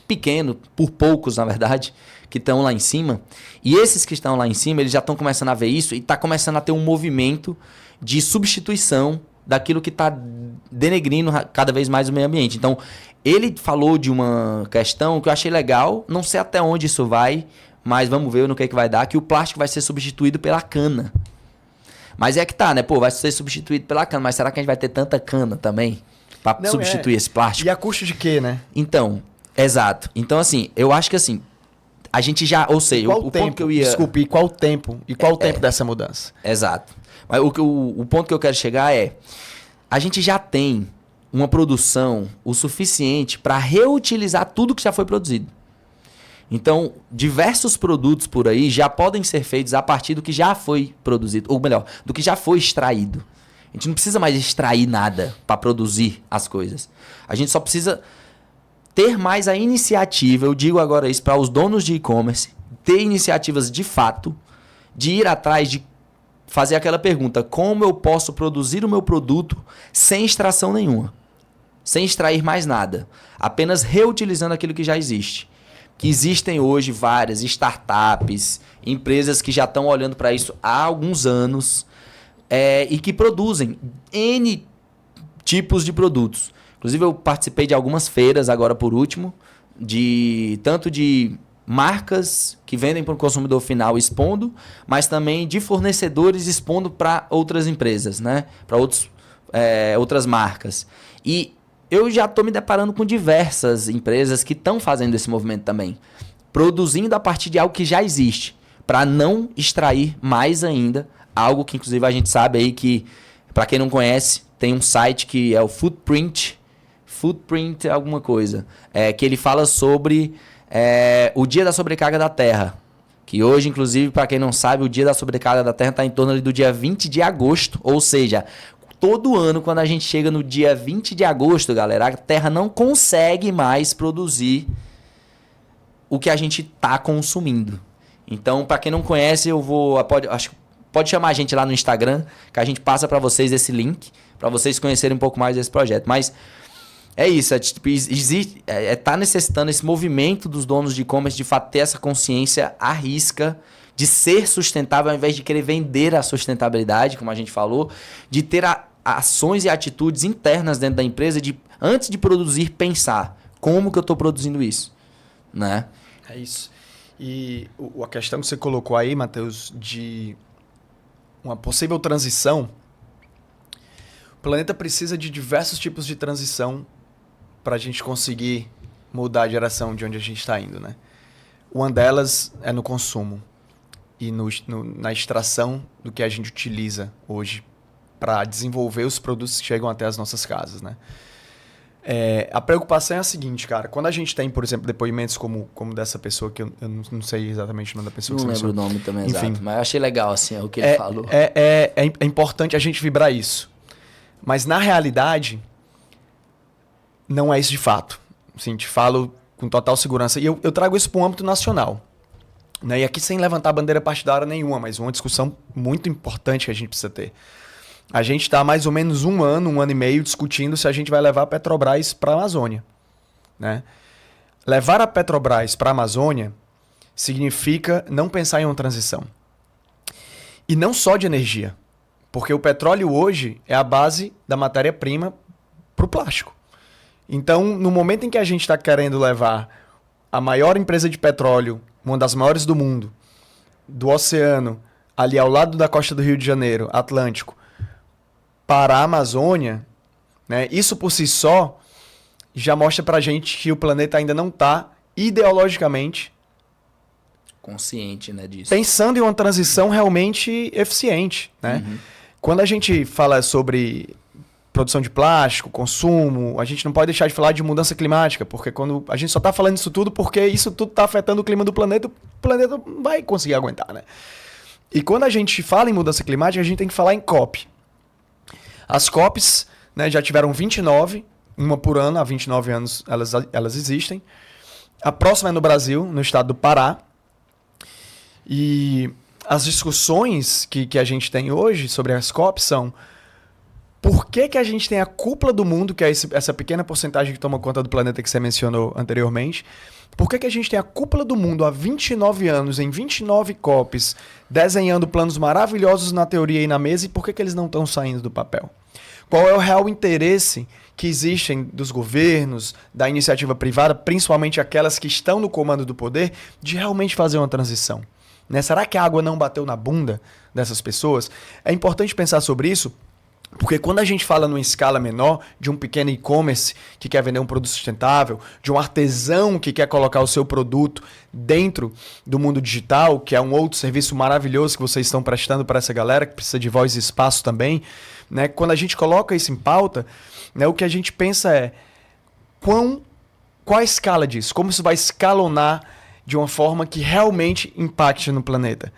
poucos, na verdade, que estão lá em cima. E esses que estão lá em cima, eles já estão começando a ver isso e está começando a ter um movimento de substituição daquilo que está denegrindo cada vez mais o meio ambiente. Então, ele falou de uma questão que eu achei legal, não sei até onde isso vai, mas vamos ver no que vai dar, que o plástico vai ser substituído pela cana. Mas é que tá, né? Pô, vai ser substituído pela cana, mas será que a gente vai ter tanta cana também para substituir esse plástico? E a custo de quê, né? Então, exato. Então, assim, eu acho que assim, a gente já, ou seja, Qual o tempo? ponto que eu ia... Desculpe, e qual tempo? E qual o tempo dessa mudança? Exato. Mas o ponto que eu quero chegar é, a gente já tem uma produção o suficiente para reutilizar tudo que já foi produzido. Então, diversos produtos por aí já podem ser feitos a partir do que já foi produzido, ou melhor, do que já foi extraído. A gente não precisa mais extrair nada para produzir as coisas. A gente só precisa ter mais a iniciativa, eu digo agora isso para os donos de e-commerce, ter iniciativas de fato, de ir atrás de fazer aquela pergunta, como eu posso produzir o meu produto sem extração nenhuma, sem extrair mais nada, apenas reutilizando aquilo que já existe. Que existem hoje várias startups, empresas que já estão olhando para isso há alguns anos e que produzem N tipos de produtos. Inclusive eu participei de algumas feiras agora por último, tanto de marcas que vendem para o consumidor final expondo, mas também de fornecedores expondo para outras empresas, né? Para outras marcas. E eu já estou me deparando com diversas empresas que estão fazendo esse movimento também. Produzindo a partir de algo que já existe. Para não extrair mais ainda. Algo que inclusive a gente sabe aí que, para quem não conhece, tem um site que é o Footprint alguma coisa. Que ele fala sobre o dia da sobrecarga da Terra. Que hoje, inclusive, para quem não sabe, o dia da sobrecarga da Terra está em torno ali do dia 20 de agosto. Ou seja... Todo ano, quando a gente chega no dia 20 de agosto, galera, a Terra não consegue mais produzir o que a gente está consumindo. Então, para quem não conhece, pode chamar a gente lá no Instagram, que a gente passa para vocês esse link, para vocês conhecerem um pouco mais desse projeto. Mas é isso, tá necessitando esse movimento dos donos de e-commerce de fato ter essa consciência à risca, de ser sustentável ao invés de querer vender a sustentabilidade, como a gente falou, de ter ações e atitudes internas dentro da empresa, de antes de produzir, pensar como que eu estou produzindo isso, né? É isso. E a questão que você colocou aí, Matheus, de uma possível transição, o planeta precisa de diversos tipos de transição para a gente conseguir mudar a direção de onde a gente está indo, né? Uma delas é no consumo e na extração do que a gente utiliza hoje para desenvolver os produtos que chegam até as nossas casas, né? A preocupação é a seguinte, cara. Quando a gente tem, por exemplo, depoimentos como dessa pessoa, que eu não sei exatamente o nome da pessoa. Não lembro o nome também, enfim, exato. Mas eu achei legal, assim, o que ele falou. É importante a gente vibrar isso. Mas, na realidade, não é isso de fato. Assim, te falo com total segurança. E eu trago isso para o âmbito nacional. Né? E aqui sem levantar bandeira partidária nenhuma, mas uma discussão muito importante que a gente precisa ter. A gente está há mais ou menos um ano e meio discutindo se a gente vai levar a Petrobras para a Amazônia. Né? Levar a Petrobras para a Amazônia significa não pensar em uma transição. E não só de energia. Porque o petróleo hoje é a base da matéria-prima para o plástico. Então, no momento em que a gente está querendo levar a maior empresa de petróleo, uma das maiores do mundo, do oceano, ali ao lado da costa do Rio de Janeiro, Atlântico, para a Amazônia, né, isso por si só já mostra para a gente que o planeta ainda não está ideologicamente consciente, né, disso. Pensando em uma transição realmente eficiente. Né? Uhum. Quando a gente fala sobre produção de plástico, consumo, a gente não pode deixar de falar de mudança climática, porque quando a gente só está falando isso tudo porque isso tudo está afetando o clima do planeta, o planeta não vai conseguir aguentar. Né? E quando a gente fala em mudança climática, a gente tem que falar em COP. As COPs, né, já tiveram 29, uma por ano, há 29 anos elas existem. A próxima é no Brasil, no estado do Pará. E as discussões que a gente tem hoje sobre as COPs são: por que a gente tem a cúpula do mundo, que é essa pequena porcentagem que toma conta do planeta que você mencionou anteriormente? Por que a gente tem a cúpula do mundo há 29 anos, em 29 COPs, desenhando planos maravilhosos na teoria e na mesa, e por que eles não estão saindo do papel? Qual é o real interesse que existem dos governos, da iniciativa privada, principalmente aquelas que estão no comando do poder, de realmente fazer uma transição? Né? Será que a água não bateu na bunda dessas pessoas? É importante pensar sobre isso, Porque quando a gente fala numa escala menor, de um pequeno e-commerce que quer vender um produto sustentável, de um artesão que quer colocar o seu produto dentro do mundo digital, que é um outro serviço maravilhoso que vocês estão prestando para essa galera, que precisa de voz e espaço também, né? Quando a gente coloca isso em pauta, né, o que a gente pensa é qual a escala disso? Como isso vai escalonar de uma forma que realmente impacte no planeta?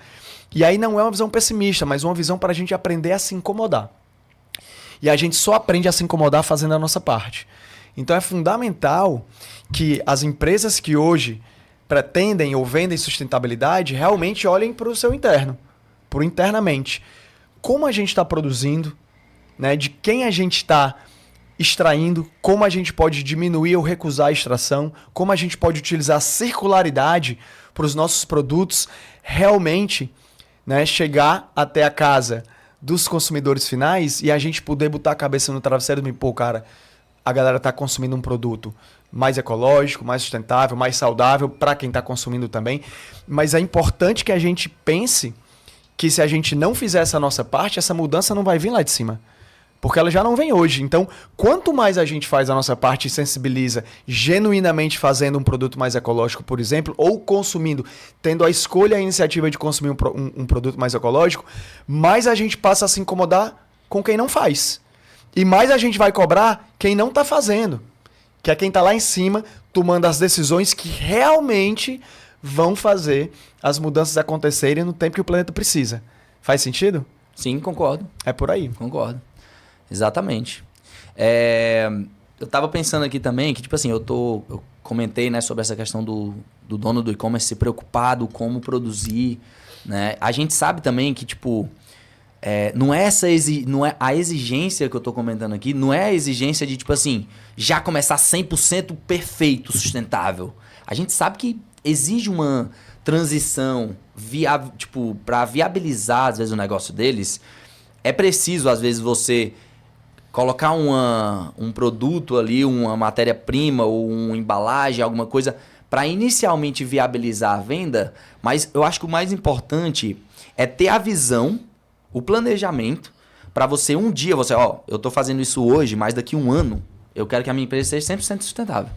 E aí não é uma visão pessimista, mas uma visão para a gente aprender a se incomodar. E a gente só aprende a se incomodar fazendo a nossa parte. Então é fundamental que as empresas que hoje pretendem ou vendem sustentabilidade realmente olhem para o seu interno, para o internamente. Como a gente está produzindo, né? De quem a gente está extraindo, como a gente pode diminuir ou recusar a extração, como a gente pode utilizar a circularidade para os nossos produtos realmente, né, chegar até a casa dos consumidores finais e a gente poder botar a cabeça no travesseiro e pô, cara, a galera tá consumindo um produto mais ecológico, mais sustentável, mais saudável para quem tá consumindo também. Mas é importante que a gente pense que se a gente não fizer essa nossa parte, essa mudança não vai vir lá de cima. Porque ela já não vem hoje. Então, quanto mais a gente faz a nossa parte e sensibiliza, genuinamente fazendo um produto mais ecológico, por exemplo, ou consumindo, tendo a escolha e a iniciativa de consumir um produto mais ecológico, mais a gente passa a se incomodar com quem não faz. E mais a gente vai cobrar quem não está fazendo. Que é quem está lá em cima, tomando as decisões que realmente vão fazer as mudanças acontecerem no tempo que o planeta precisa. Faz sentido? Sim, concordo. É por aí. Concordo. Exatamente. Eu tava pensando aqui também que, tipo assim, eu comentei, né, sobre essa questão do dono do e-commerce se preocupado como produzir, né? A gente sabe também que, tipo, não é a exigência que eu tô comentando aqui, não é a exigência de, tipo assim, já começar 100% perfeito, sustentável. A gente sabe que exige uma transição tipo, para viabilizar, às vezes, o negócio deles. É preciso, às vezes, você colocar um produto ali, uma matéria-prima ou uma embalagem, alguma coisa, para inicialmente viabilizar a venda, mas eu acho que o mais importante é ter a visão, o planejamento, para você um dia, eu estou fazendo isso hoje, mas daqui a um ano, eu quero que a minha empresa seja 100% sustentável.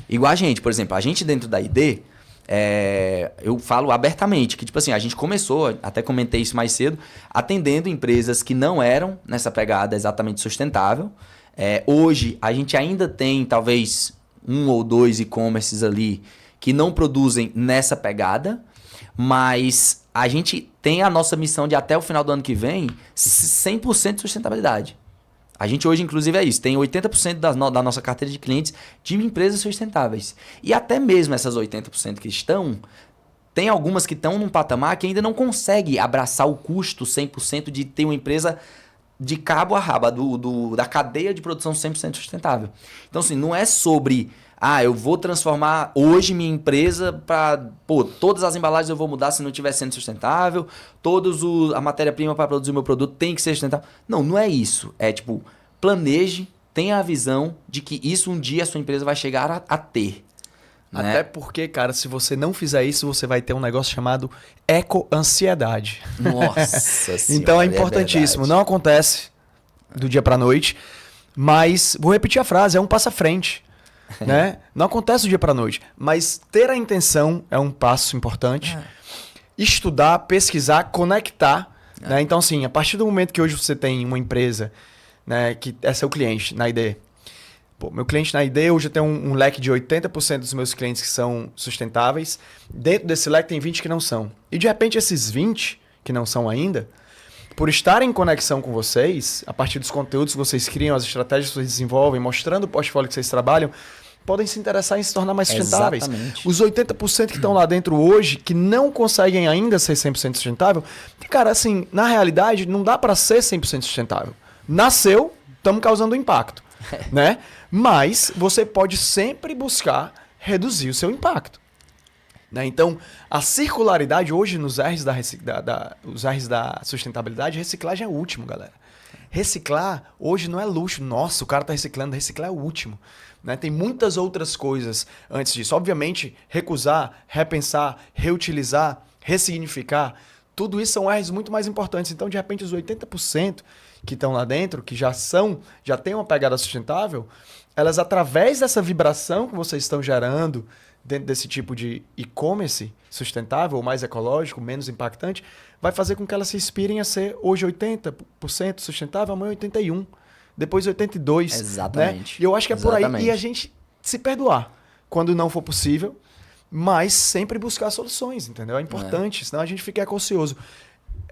Igual a gente, por exemplo, a gente dentro da ID, eu falo abertamente que, tipo assim, a gente começou, até comentei isso mais cedo, atendendo empresas que não eram nessa pegada exatamente sustentável. Hoje, a gente ainda tem, talvez, 1 ou 2 e-commerces ali que não produzem nessa pegada, mas a gente tem a nossa missão de, até o final do ano que vem, 100% de sustentabilidade. A gente hoje, inclusive, é isso. Tem 80% da nossa carteira de clientes de empresas sustentáveis. E até mesmo essas 80% que estão, tem algumas que estão num patamar que ainda não consegue abraçar o custo 100% de ter uma empresa de cabo a rabo, da cadeia de produção 100% sustentável. Então, assim, não é sobre... eu vou transformar hoje minha empresa para... todas as embalagens eu vou mudar se não estiver sendo sustentável. A matéria-prima para produzir o meu produto tem que ser sustentável. Não é isso. É tipo, planeje, tenha a visão de que isso um dia a sua empresa vai chegar a ter. Né? Até porque, cara, se você não fizer isso, você vai ter um negócio chamado eco-ansiedade. Nossa senhora, então é importantíssimo. Não acontece do dia para noite, mas vou repetir a frase, é um passo à frente. Né? Não acontece do dia para noite, mas ter a intenção é um passo importante. Estudar, pesquisar, conectar. Né? Então, assim, a partir do momento que hoje você tem uma empresa, né, que é seu cliente na ID. Meu cliente na ID, hoje eu tenho um leque de 80% dos meus clientes que são sustentáveis. Dentro desse leque tem 20 que não são. E de repente esses 20 que não são ainda, por estarem em conexão com vocês, a partir dos conteúdos que vocês criam, as estratégias que vocês desenvolvem, mostrando o portfólio que vocês trabalham, podem se interessar em se tornar mais sustentáveis. Exatamente. Os 80% que estão lá dentro hoje, que não conseguem ainda ser 100% sustentável, cara, assim, na realidade, não dá para ser 100% sustentável. Nasceu, estamos causando impacto, né? Mas você pode sempre buscar reduzir o seu impacto. Né? Então, a circularidade hoje nos R's os R's da sustentabilidade, reciclagem é o último, galera. Reciclar hoje não é luxo. Nossa, o cara está reciclando, reciclar é o último. Né? Tem muitas outras coisas antes disso. Obviamente, recusar, repensar, reutilizar, ressignificar, tudo isso são R's muito mais importantes. Então, de repente, os 80% que estão lá dentro, que já têm uma pegada sustentável, elas, através dessa vibração que vocês estão gerando dentro desse tipo de e-commerce sustentável, ou mais ecológico, menos impactante, vai fazer com que elas se inspirem a ser hoje 80% sustentável, amanhã 81%, depois 82%. Exatamente. Né? E eu acho que é por aí. Exatamente. E a gente se perdoar quando não for possível, mas sempre buscar soluções, entendeu? É importante, senão a gente fica eco-ocioso.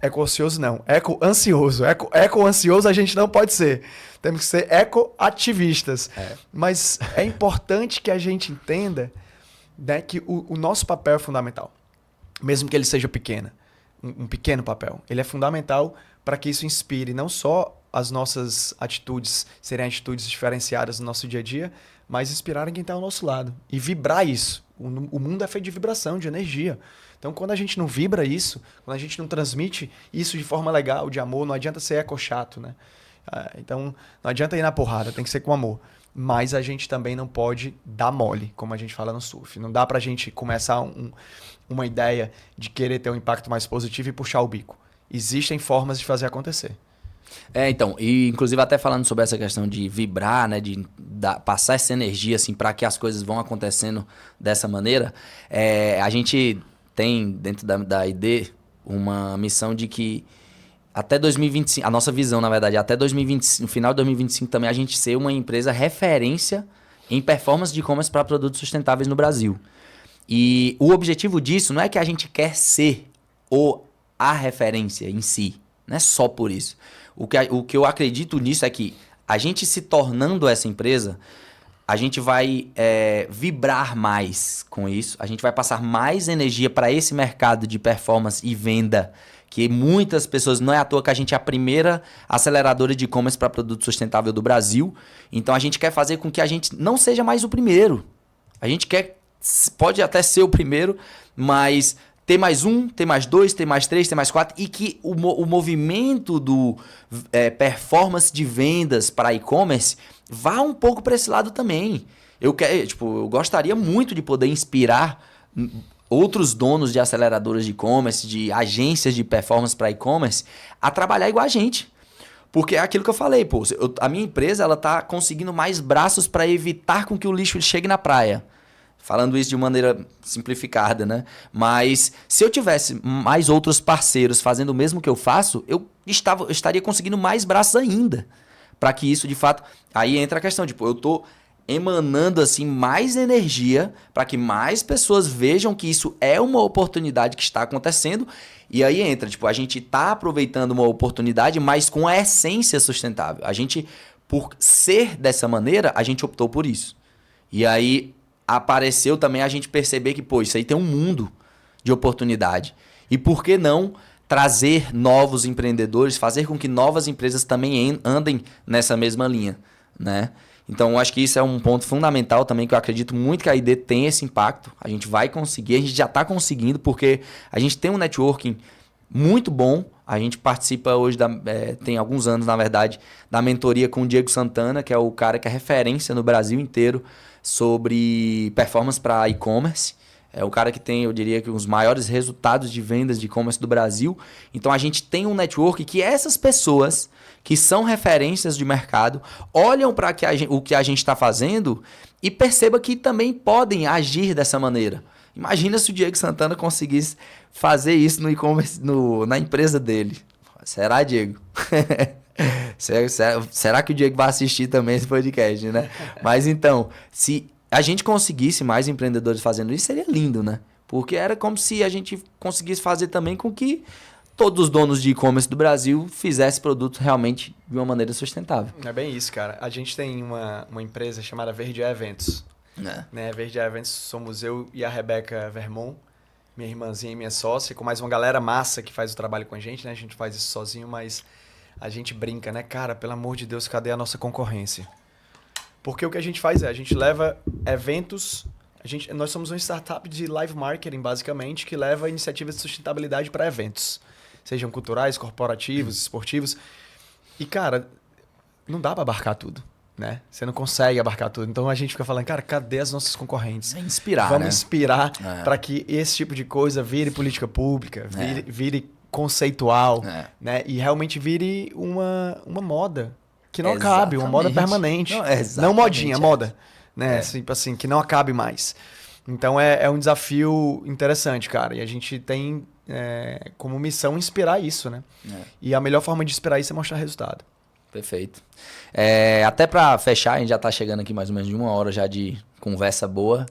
Eco-ocioso não, eco-ansioso. Eco-ansioso a gente não pode ser. Temos que ser eco-ativistas. Mas é importante que a gente entenda, né, que o nosso papel é fundamental. Mesmo que ele seja pequeno. Um pequeno papel. Ele é fundamental para que isso inspire não só as nossas atitudes, serem atitudes diferenciadas no nosso dia a dia, mas inspirarem quem está ao nosso lado. E vibrar isso. O mundo é feito de vibração, de energia. Então, quando a gente não vibra isso, quando a gente não transmite isso de forma legal, de amor, não adianta ser eco-chato, né? Então, não adianta ir na porrada, tem que ser com amor. Mas a gente também não pode dar mole, como a gente fala no surf. Não dá pra gente começar uma ideia de querer ter um impacto mais positivo e puxar o bico. Existem formas de fazer acontecer. Então, e inclusive até falando sobre essa questão de vibrar, né, de passar essa energia assim para que as coisas vão acontecendo dessa maneira, a gente tem dentro da ID uma missão de que até 2025, a nossa visão, na verdade, até 2025, no final de 2025 também a gente ser uma empresa referência em performance de e-commerce para produtos sustentáveis no Brasil. E o objetivo disso não é que a gente quer ser a referência em si, não é só por isso. O que eu acredito nisso é que a gente se tornando essa empresa, a gente vai vibrar mais com isso, a gente vai passar mais energia para esse mercado de performance e venda, que muitas pessoas, não é à toa que a gente é a primeira aceleradora de e-commerce para produto sustentável do Brasil, então a gente quer fazer com que a gente não seja mais o primeiro. A gente pode até ser o primeiro, mas ter mais um, ter mais dois, ter mais três, ter mais quatro, e que o movimento do performance de vendas para e-commerce vá um pouco para esse lado também. Eu gostaria muito de poder inspirar outros donos de aceleradoras de e-commerce, de agências de performance para e-commerce, a trabalhar igual a gente. Porque é aquilo que eu falei, a minha empresa ela tá conseguindo mais braços para evitar com que o lixo chegue na praia. Falando isso de maneira simplificada, né? Mas se eu tivesse mais outros parceiros fazendo o mesmo que eu faço, eu estaria conseguindo mais braços ainda. Para que isso, de fato... Aí entra a questão, eu tô emanando assim mais energia para que mais pessoas vejam que isso é uma oportunidade que está acontecendo. E aí entra, a gente tá aproveitando uma oportunidade, mas com a essência sustentável. A gente, por ser dessa maneira, a gente optou por isso. E aí apareceu também a gente perceber que, isso aí tem um mundo de oportunidade. E por que não trazer novos empreendedores, fazer com que novas empresas também andem nessa mesma linha, né? Então, eu acho que isso é um ponto fundamental também, que eu acredito muito que a ID tem esse impacto. A gente vai conseguir, a gente já está conseguindo, porque a gente tem um networking muito bom. A gente participa hoje, tem alguns anos, na verdade, da mentoria com o Diego Santana, que é o cara que é referência no Brasil inteiro sobre performance para e-commerce. É o cara que tem, eu diria, que os maiores resultados de vendas de e-commerce do Brasil. Então, a gente tem um network que essas pessoas que são referências de mercado olham para o que a gente está fazendo e percebam que também podem agir dessa maneira. Imagina se o Diego Santana conseguisse fazer isso no e-commerce, na empresa dele. Será, Diego? Será que o Diego vai assistir também esse podcast, né? Mas então, se a gente conseguisse mais empreendedores fazendo isso, seria lindo, né? Porque era como se a gente conseguisse fazer também com que todos os donos de e-commerce do Brasil fizessem produtos realmente de uma maneira sustentável. É bem isso, cara. A gente tem uma empresa chamada Verde Eventos. Né? Verde Eventos somos eu e a Rebeca Vermont, minha irmãzinha e minha sócia, com mais uma galera massa que faz o trabalho com a gente, né? A gente faz isso sozinho, mas a gente brinca, né? Cara, pelo amor de Deus, cadê a nossa concorrência? Porque o que a gente faz a gente leva eventos... Nós somos uma startup de live marketing, basicamente, que leva iniciativas de sustentabilidade para eventos. Sejam culturais, corporativos, esportivos. E, cara, não dá para abarcar tudo. né? Você não consegue abarcar tudo. Então a gente fica falando, cara, cadê as nossas concorrentes? É inspirar, Vamos né? inspirar para que esse tipo de coisa vire política pública, vire conceitual, né? E realmente vire uma moda que não acabe, uma moda permanente. Não modinha, moda, né? Assim, que não acabe mais. Então é um desafio interessante, cara. E a gente tem como missão inspirar isso, né? E a melhor forma de inspirar isso é mostrar resultado. Perfeito. Até para fechar, a gente já está chegando aqui mais ou menos de 1 hora já de conversa boa.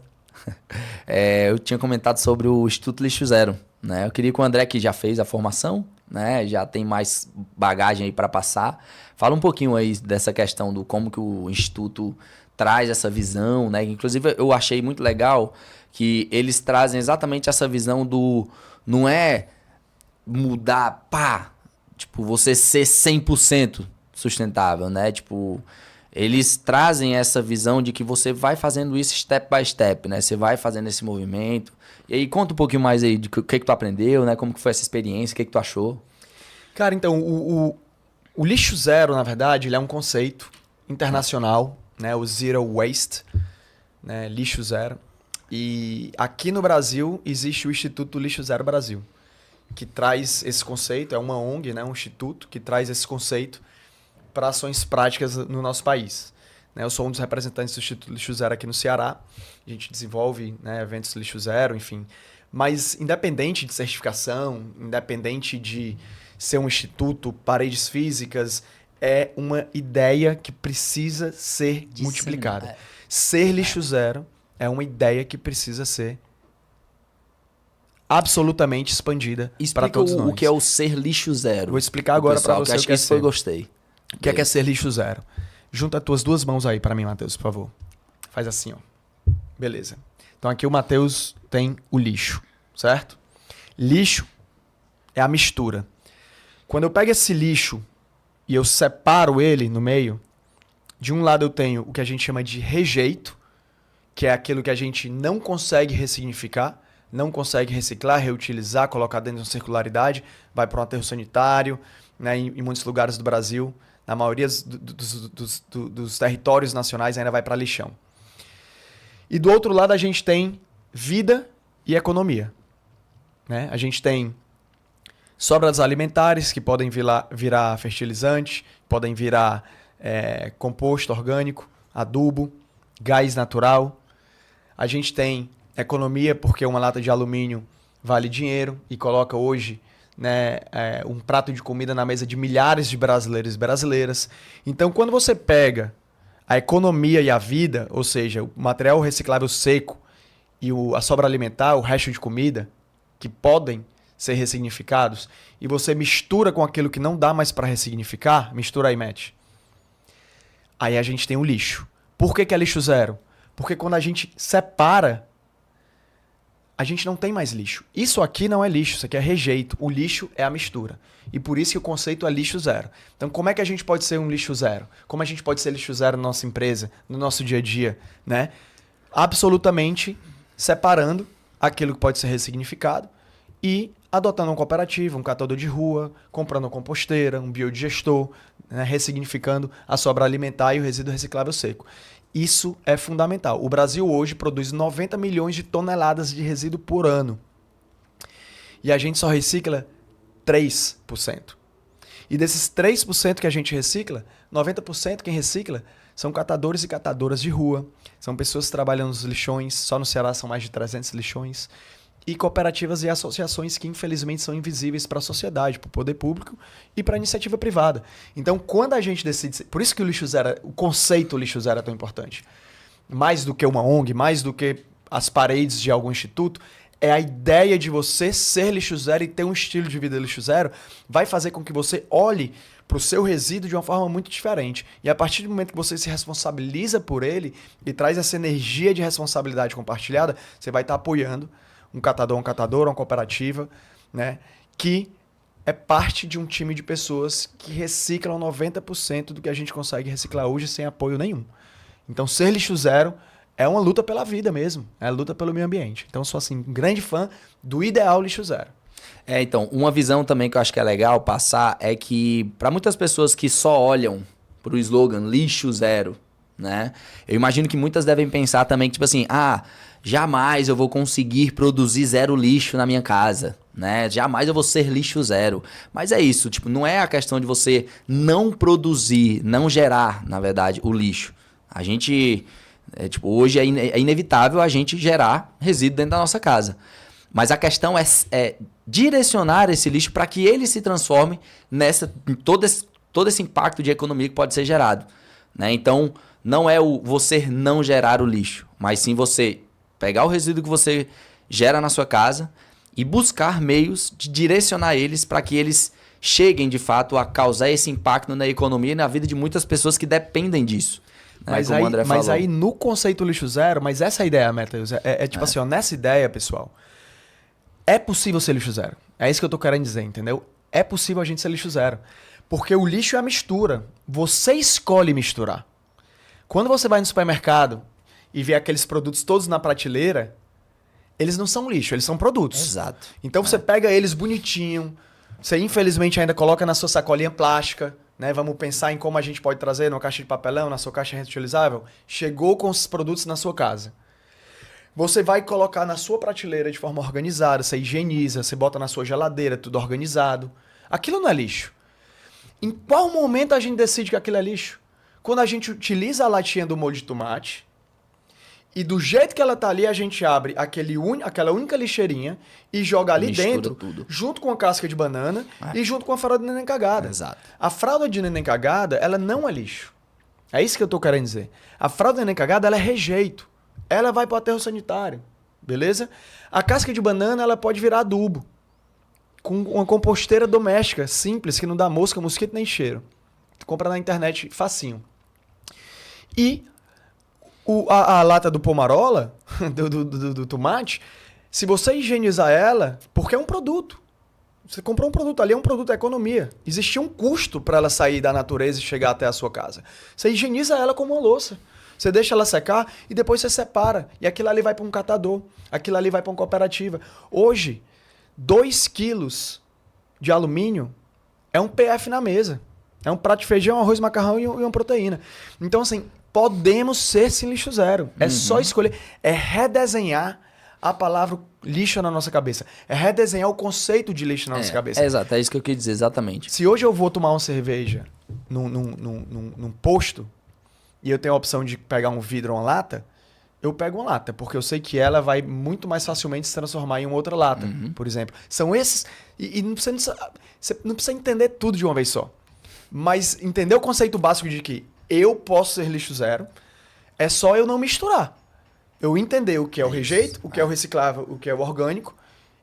Eu tinha comentado sobre o Instituto Lixo Zero, né? Eu queria que o André, que já fez a formação, né? Já tem mais bagagem aí para passar. Fala um pouquinho aí dessa questão do como que o Instituto traz essa visão, né? Inclusive, eu achei muito legal que eles trazem exatamente essa visão do... Não é mudar, tipo, você ser 100% sustentável, né? Tipo, eles trazem essa visão de que você vai fazendo isso step by step, né? Você vai fazendo esse movimento. E aí, conta um pouquinho mais aí de o que tu aprendeu, né? Como que foi essa experiência, o que tu achou? Cara, então, o lixo zero, na verdade, ele é um conceito internacional, né? O Zero Waste, né? Lixo zero. E aqui no Brasil existe o Instituto Lixo Zero Brasil, que traz esse conceito, é uma ONG, né? Um instituto que traz esse conceito para ações práticas no nosso país. Eu sou um dos representantes do Instituto Lixo Zero aqui no Ceará. A gente desenvolve, né, eventos Lixo Zero, enfim. Mas independente de certificação, independente de ser um instituto, paredes físicas, é uma ideia que precisa ser multiplicada. Ser Lixo Zero é uma ideia que precisa ser absolutamente expandida para todos nós. O que é o ser lixo zero. Vou explicar agora para você o que é ser. Gostei. O que é ser lixo zero? Junta as tuas duas mãos aí para mim, Matheus, por favor. Faz assim, ó. Beleza. Então aqui o Matheus tem o lixo, certo? Lixo é a mistura. Quando eu pego esse lixo e eu separo ele no meio, de um lado eu tenho o que a gente chama de rejeito, que é aquilo que a gente não consegue ressignificar, não consegue reciclar, reutilizar, colocar dentro de uma circularidade, vai para um aterro sanitário, né, em muitos lugares do Brasil, na maioria dos territórios nacionais ainda vai para lixão. E do outro lado a gente tem vida e economia. Né? A gente tem sobras alimentares que podem virar fertilizante, podem virar composto orgânico, adubo, gás natural. A gente tem economia porque uma lata de alumínio vale dinheiro e coloca hoje, né, um prato de comida na mesa de milhares de brasileiros e brasileiras. Então, quando você pega a economia e a vida, ou seja, o material reciclável seco e a sobra alimentar, o resto de comida, que podem ser ressignificados, e você mistura com aquilo que não dá mais para ressignificar, mistura aí, Matt. Aí a gente tem o lixo. Por que é lixo zero? Porque quando a gente separa, a gente não tem mais lixo. Isso aqui não é lixo, isso aqui é rejeito. O lixo é a mistura. E por isso que o conceito é lixo zero. Então, como é que a gente pode ser um lixo zero? Como a gente pode ser lixo zero na nossa empresa, no nosso dia a dia? Né? Absolutamente separando aquilo que pode ser ressignificado e adotando uma cooperativa, um catador de rua, comprando uma composteira, um biodigestor, né? Ressignificando a sobra alimentar e o resíduo reciclável seco. Isso é fundamental. O Brasil hoje produz 90 milhões de toneladas de resíduo por ano. E a gente só recicla 3%. E desses 3% que a gente recicla, 90% quem recicla são catadores e catadoras de rua. São pessoas que trabalham nos lixões. Só no Ceará são mais de 300 lixões. E cooperativas e associações que infelizmente são invisíveis para a sociedade, para o poder público e para a iniciativa privada. Então, quando a gente decide... Por isso que o conceito lixo zero é tão importante. Mais do que uma ONG, mais do que as paredes de algum instituto, é a ideia de você ser lixo zero e ter um estilo de vida lixo zero, vai fazer com que você olhe para o seu resíduo de uma forma muito diferente. E a partir do momento que você se responsabiliza por ele e traz essa energia de responsabilidade compartilhada, você vai estar apoiando um catador, uma catadora, uma cooperativa, né, que é parte de um time de pessoas que reciclam 90% do que a gente consegue reciclar hoje sem apoio nenhum. Então, ser lixo zero é uma luta pela vida mesmo, é a luta pelo meio ambiente. Então, sou assim, um grande fã do ideal lixo zero. Então, uma visão também que eu acho que é legal passar é que, para muitas pessoas que só olham para o slogan lixo zero, né? Eu imagino que muitas devem pensar também que, tipo assim, jamais eu vou conseguir produzir zero lixo na minha casa, né? Jamais eu vou ser lixo zero. Mas é isso, tipo, não é a questão de você não produzir, não gerar, na verdade, o lixo. A gente, hoje é inevitável a gente gerar resíduo dentro da nossa casa. Mas a questão é direcionar esse lixo para que ele se transforme em todo esse impacto de economia que pode ser gerado, né? Então, não é você não gerar o lixo, mas sim você pegar o resíduo que você gera na sua casa e buscar meios de direcionar eles para que eles cheguem, de fato, a causar esse impacto na economia e na vida de muitas pessoas que dependem disso. Né? Mas, aí, no conceito lixo zero, mas essa é a ideia, Matheus, assim, ó, nessa ideia, pessoal, é possível ser lixo zero. É isso que eu tô querendo dizer, entendeu? É possível a gente ser lixo zero. Porque o lixo é a mistura. Você escolhe misturar. Quando você vai no supermercado e vê aqueles produtos todos na prateleira, eles não são lixo, eles são produtos. Exato. Então você pega eles bonitinho, você infelizmente ainda coloca na sua sacolinha plástica, né? Vamos pensar em como a gente pode trazer numa caixa de papelão, na sua caixa reutilizável. Chegou com os produtos na sua casa. Você vai colocar na sua prateleira de forma organizada, você higieniza, você bota na sua geladeira, tudo organizado. Aquilo não é lixo. Em qual momento a gente decide que aquilo é lixo? Quando a gente utiliza a latinha do molho de tomate e do jeito que ela tá ali, a gente abre aquela única lixeirinha e joga ali dentro, junto com a casca de banana e junto com a fralda de neném cagada. Exato. A fralda de neném cagada, ela não é lixo. É isso que eu tô querendo dizer. A fralda de neném cagada, ela é rejeito. Ela vai para o aterro sanitário, beleza? A casca de banana, ela pode virar adubo. Com uma composteira doméstica, simples, que não dá mosca, mosquito nem cheiro. Tu compra na internet facinho. E a lata do pomarola, do tomate, se você higienizar ela, porque é um produto. Você comprou um produto ali, é um produto, é economia. Existia um custo para ela sair da natureza e chegar até a sua casa. Você higieniza ela como uma louça. Você deixa ela secar e depois você separa. E aquilo ali vai para um catador. Aquilo ali vai para uma cooperativa. Hoje, 2 quilos de alumínio é um PF na mesa. É um prato de feijão, arroz, macarrão e uma proteína. Então, assim, podemos ser sim lixo zero. É só escolher. É redesenhar a palavra lixo na nossa cabeça. É redesenhar o conceito de lixo na nossa cabeça. Exato, é isso que eu quis dizer, exatamente. Se hoje eu vou tomar uma cerveja num posto e eu tenho a opção de pegar um vidro ou uma lata, eu pego uma lata, porque eu sei que ela vai muito mais facilmente se transformar em uma outra lata, por exemplo. São esses... E você não precisa entender tudo de uma vez só. Mas entender o conceito básico de que eu posso ser lixo zero, é só eu não misturar. Eu entender o que é o rejeito, o que é o reciclável, o que é o orgânico,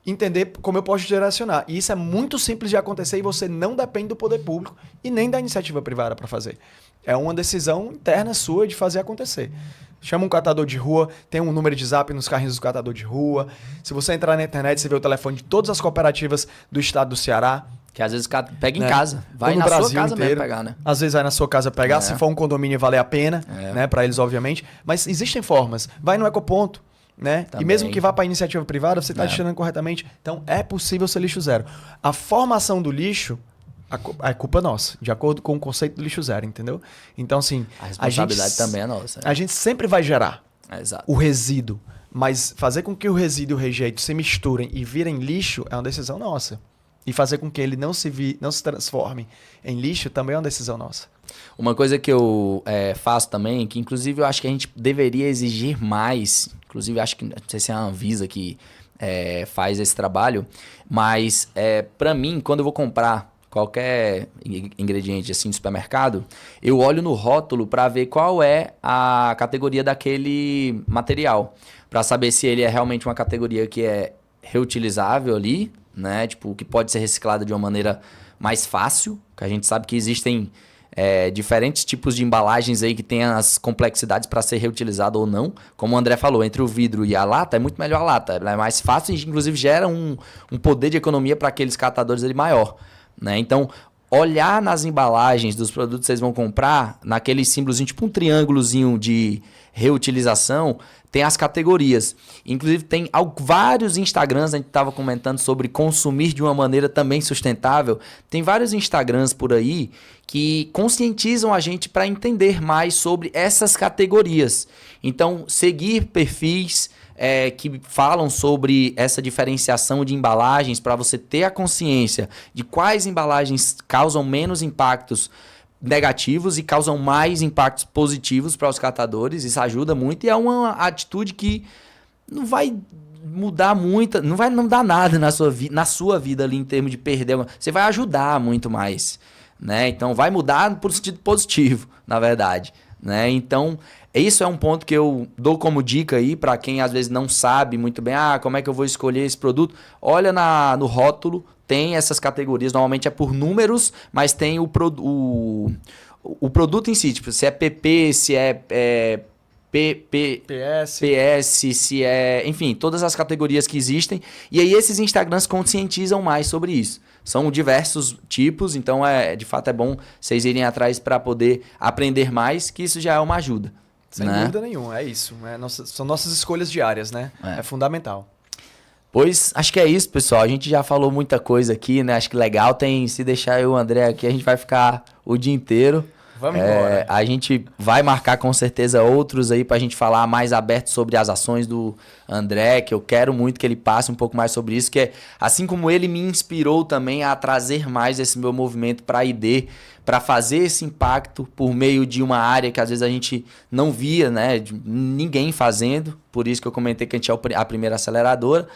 entender como eu posso direcionar. E isso é muito simples de acontecer e você não depende do poder público e nem da iniciativa privada para fazer. É uma decisão interna sua de fazer acontecer. Chama um catador de rua, tem um número de zap nos carrinhos do catador de rua. Se você entrar na internet, você vê o telefone de todas as cooperativas do estado do Ceará. Que às vezes pega em casa. Vai no na Brasil sua casa inteiro. mesmo pegar, né? Às vezes vai na sua casa pegar, se for um condomínio valer a pena, né? Para eles, obviamente. Mas existem formas. Vai no ecoponto, né? Também. E mesmo que vá para a iniciativa privada, você está destinando corretamente. Então, é possível ser lixo zero. A formação do lixo é culpa nossa, de acordo com o conceito do lixo zero, entendeu? Então, assim... A responsabilidade também é nossa. A gente sempre vai gerar Exato. o resíduo. Mas fazer com que o resíduo e o rejeito se misturem e virem lixo é uma decisão nossa. E fazer com que ele não se transforme em lixo também é uma decisão nossa. Uma coisa que eu faço também, que inclusive eu acho que a gente deveria exigir mais, inclusive acho que, não sei se é a Anvisa que faz esse trabalho, mas para mim, quando eu vou comprar qualquer ingrediente assim no supermercado, eu olho no rótulo para ver qual é a categoria daquele material, para saber se ele é realmente uma categoria que é reutilizável ali, né? Tipo, que pode ser reciclada de uma maneira mais fácil, que a gente sabe que existem diferentes tipos de embalagens aí que tem as complexidades para ser reutilizado ou não. Como o André falou, entre o vidro e a lata, é muito melhor a lata. Ela é mais fácil e, inclusive, gera um poder de economia para aqueles catadores ali maior, né? Então, olhar nas embalagens dos produtos que vocês vão comprar, naquele símbolozinho, tipo um triângulozinho de reutilização, tem as categorias. Inclusive, tem vários Instagrams, a gente estava comentando sobre consumir de uma maneira também sustentável. Tem vários Instagrams por aí que conscientizam a gente para entender mais sobre essas categorias. Então, seguir perfis que falam sobre essa diferenciação de embalagens para você ter a consciência de quais embalagens causam menos impactos negativos e causam mais impactos positivos para os catadores. Isso ajuda muito e é uma atitude que não vai mudar muito, não vai não dar nada na sua vida ali em termos de perder. Você vai ajudar muito mais, né? Então vai mudar por sentido positivo, na verdade, né? Então isso é um ponto que eu dou como dica aí para quem às vezes não sabe muito bem, como é que eu vou escolher esse produto? Olha no rótulo, tem essas categorias, normalmente é por números, mas tem o produto em si, tipo, se é PP, se é PS, se é... Enfim, todas as categorias que existem. E aí esses Instagrams conscientizam mais sobre isso. São diversos tipos, então de fato é bom vocês irem atrás para poder aprender mais, que isso já é uma ajuda. Sem dúvida nenhuma, é isso. São nossas escolhas diárias, né? É fundamental. Pois, acho que é isso, pessoal. A gente já falou muita coisa aqui, né? Acho que legal se deixar eu e o André aqui, a gente vai ficar o dia inteiro. Vamos embora. A gente vai marcar com certeza outros aí pra gente falar mais aberto sobre as ações do André, que eu quero muito que ele passe um pouco mais sobre isso, que é assim como ele me inspirou também a trazer mais esse meu movimento para a ID, para fazer esse impacto por meio de uma área que às vezes a gente não via, né, ninguém fazendo, por isso que eu comentei que a gente é a primeira aceleradora.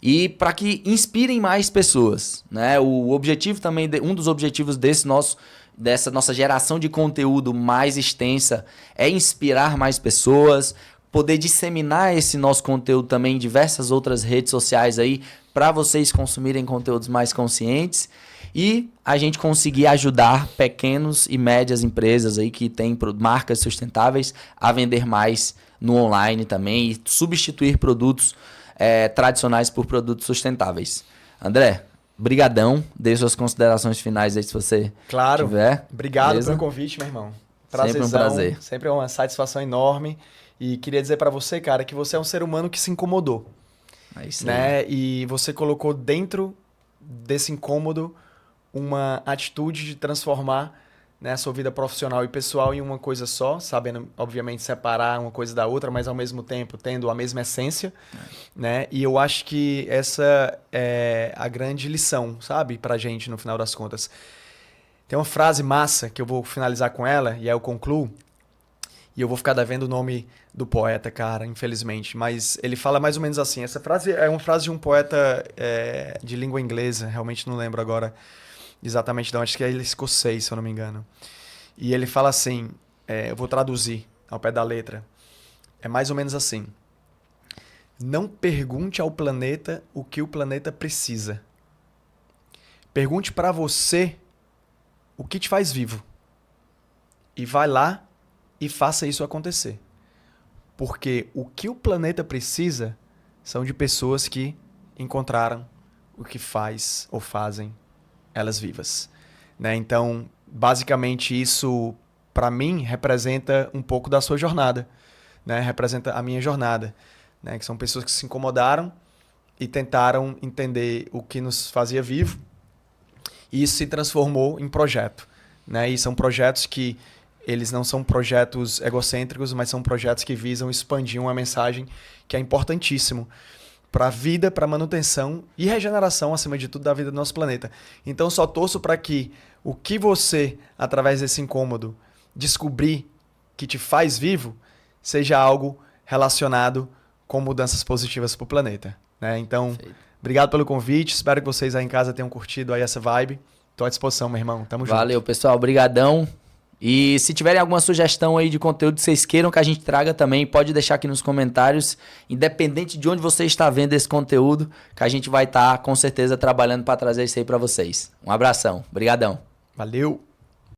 E para que inspirem mais pessoas, né? O objetivo também, um dos objetivos dessa nossa geração de conteúdo mais extensa é inspirar mais pessoas, poder disseminar esse nosso conteúdo também em diversas outras redes sociais aí para vocês consumirem conteúdos mais conscientes e a gente conseguir ajudar pequenos e médias empresas aí que têm marcas sustentáveis a vender mais no online também e substituir produtos tradicionais por produtos sustentáveis. André, brigadão, dê suas considerações finais aí se você tiver. Obrigado pelo convite, meu irmão. Sempre um prazer. Sempre uma satisfação enorme. E queria dizer pra você, cara, que você é um ser humano que se incomodou. É isso, né? E você colocou dentro desse incômodo uma atitude de transformar, né, a sua vida profissional e pessoal em uma coisa só, sabendo, obviamente, separar uma coisa da outra, mas ao mesmo tempo tendo a mesma essência, né? E eu acho que essa é a grande lição, sabe, pra gente no final das contas. Tem uma frase massa que eu vou finalizar com ela, e aí eu concluo, e eu vou ficar devendo o nome do poeta, cara, infelizmente, mas ele fala mais ou menos assim. Essa frase é uma frase de um poeta de língua inglesa, realmente não lembro agora exatamente de onde, acho que é ele escocês, se eu não me engano. E ele fala assim, eu vou traduzir ao pé da letra, é mais ou menos assim: não pergunte ao planeta o que o planeta precisa. Pergunte para você o que te faz vivo. E vai lá e faça isso acontecer. Porque o que o planeta precisa são de pessoas que encontraram o que faz ou fazem elas vivas, né? Então, basicamente isso para mim representa um pouco da sua jornada, né? Representa a minha jornada, né? Que são pessoas que se incomodaram e tentaram entender o que nos fazia vivo, e isso se transformou em projeto, né? E são projetos que eles não são projetos egocêntricos, mas são projetos que visam expandir uma mensagem que é importantíssimo para a vida, para a manutenção e regeneração, acima de tudo, da vida do nosso planeta. Então, só torço para que o que você, através desse incômodo, descobrir que te faz vivo, seja algo relacionado com mudanças positivas para o planeta, né? Então, obrigado pelo convite. Espero que vocês aí em casa tenham curtido aí essa vibe. Estou à disposição, meu irmão. Tamo junto. Valeu, pessoal. Obrigadão. E se tiverem alguma sugestão aí de conteúdo que vocês queiram que a gente traga também, pode deixar aqui nos comentários, independente de onde você está vendo esse conteúdo, que a gente vai estar com certeza trabalhando para trazer isso aí para vocês. Um abração, brigadão. Valeu!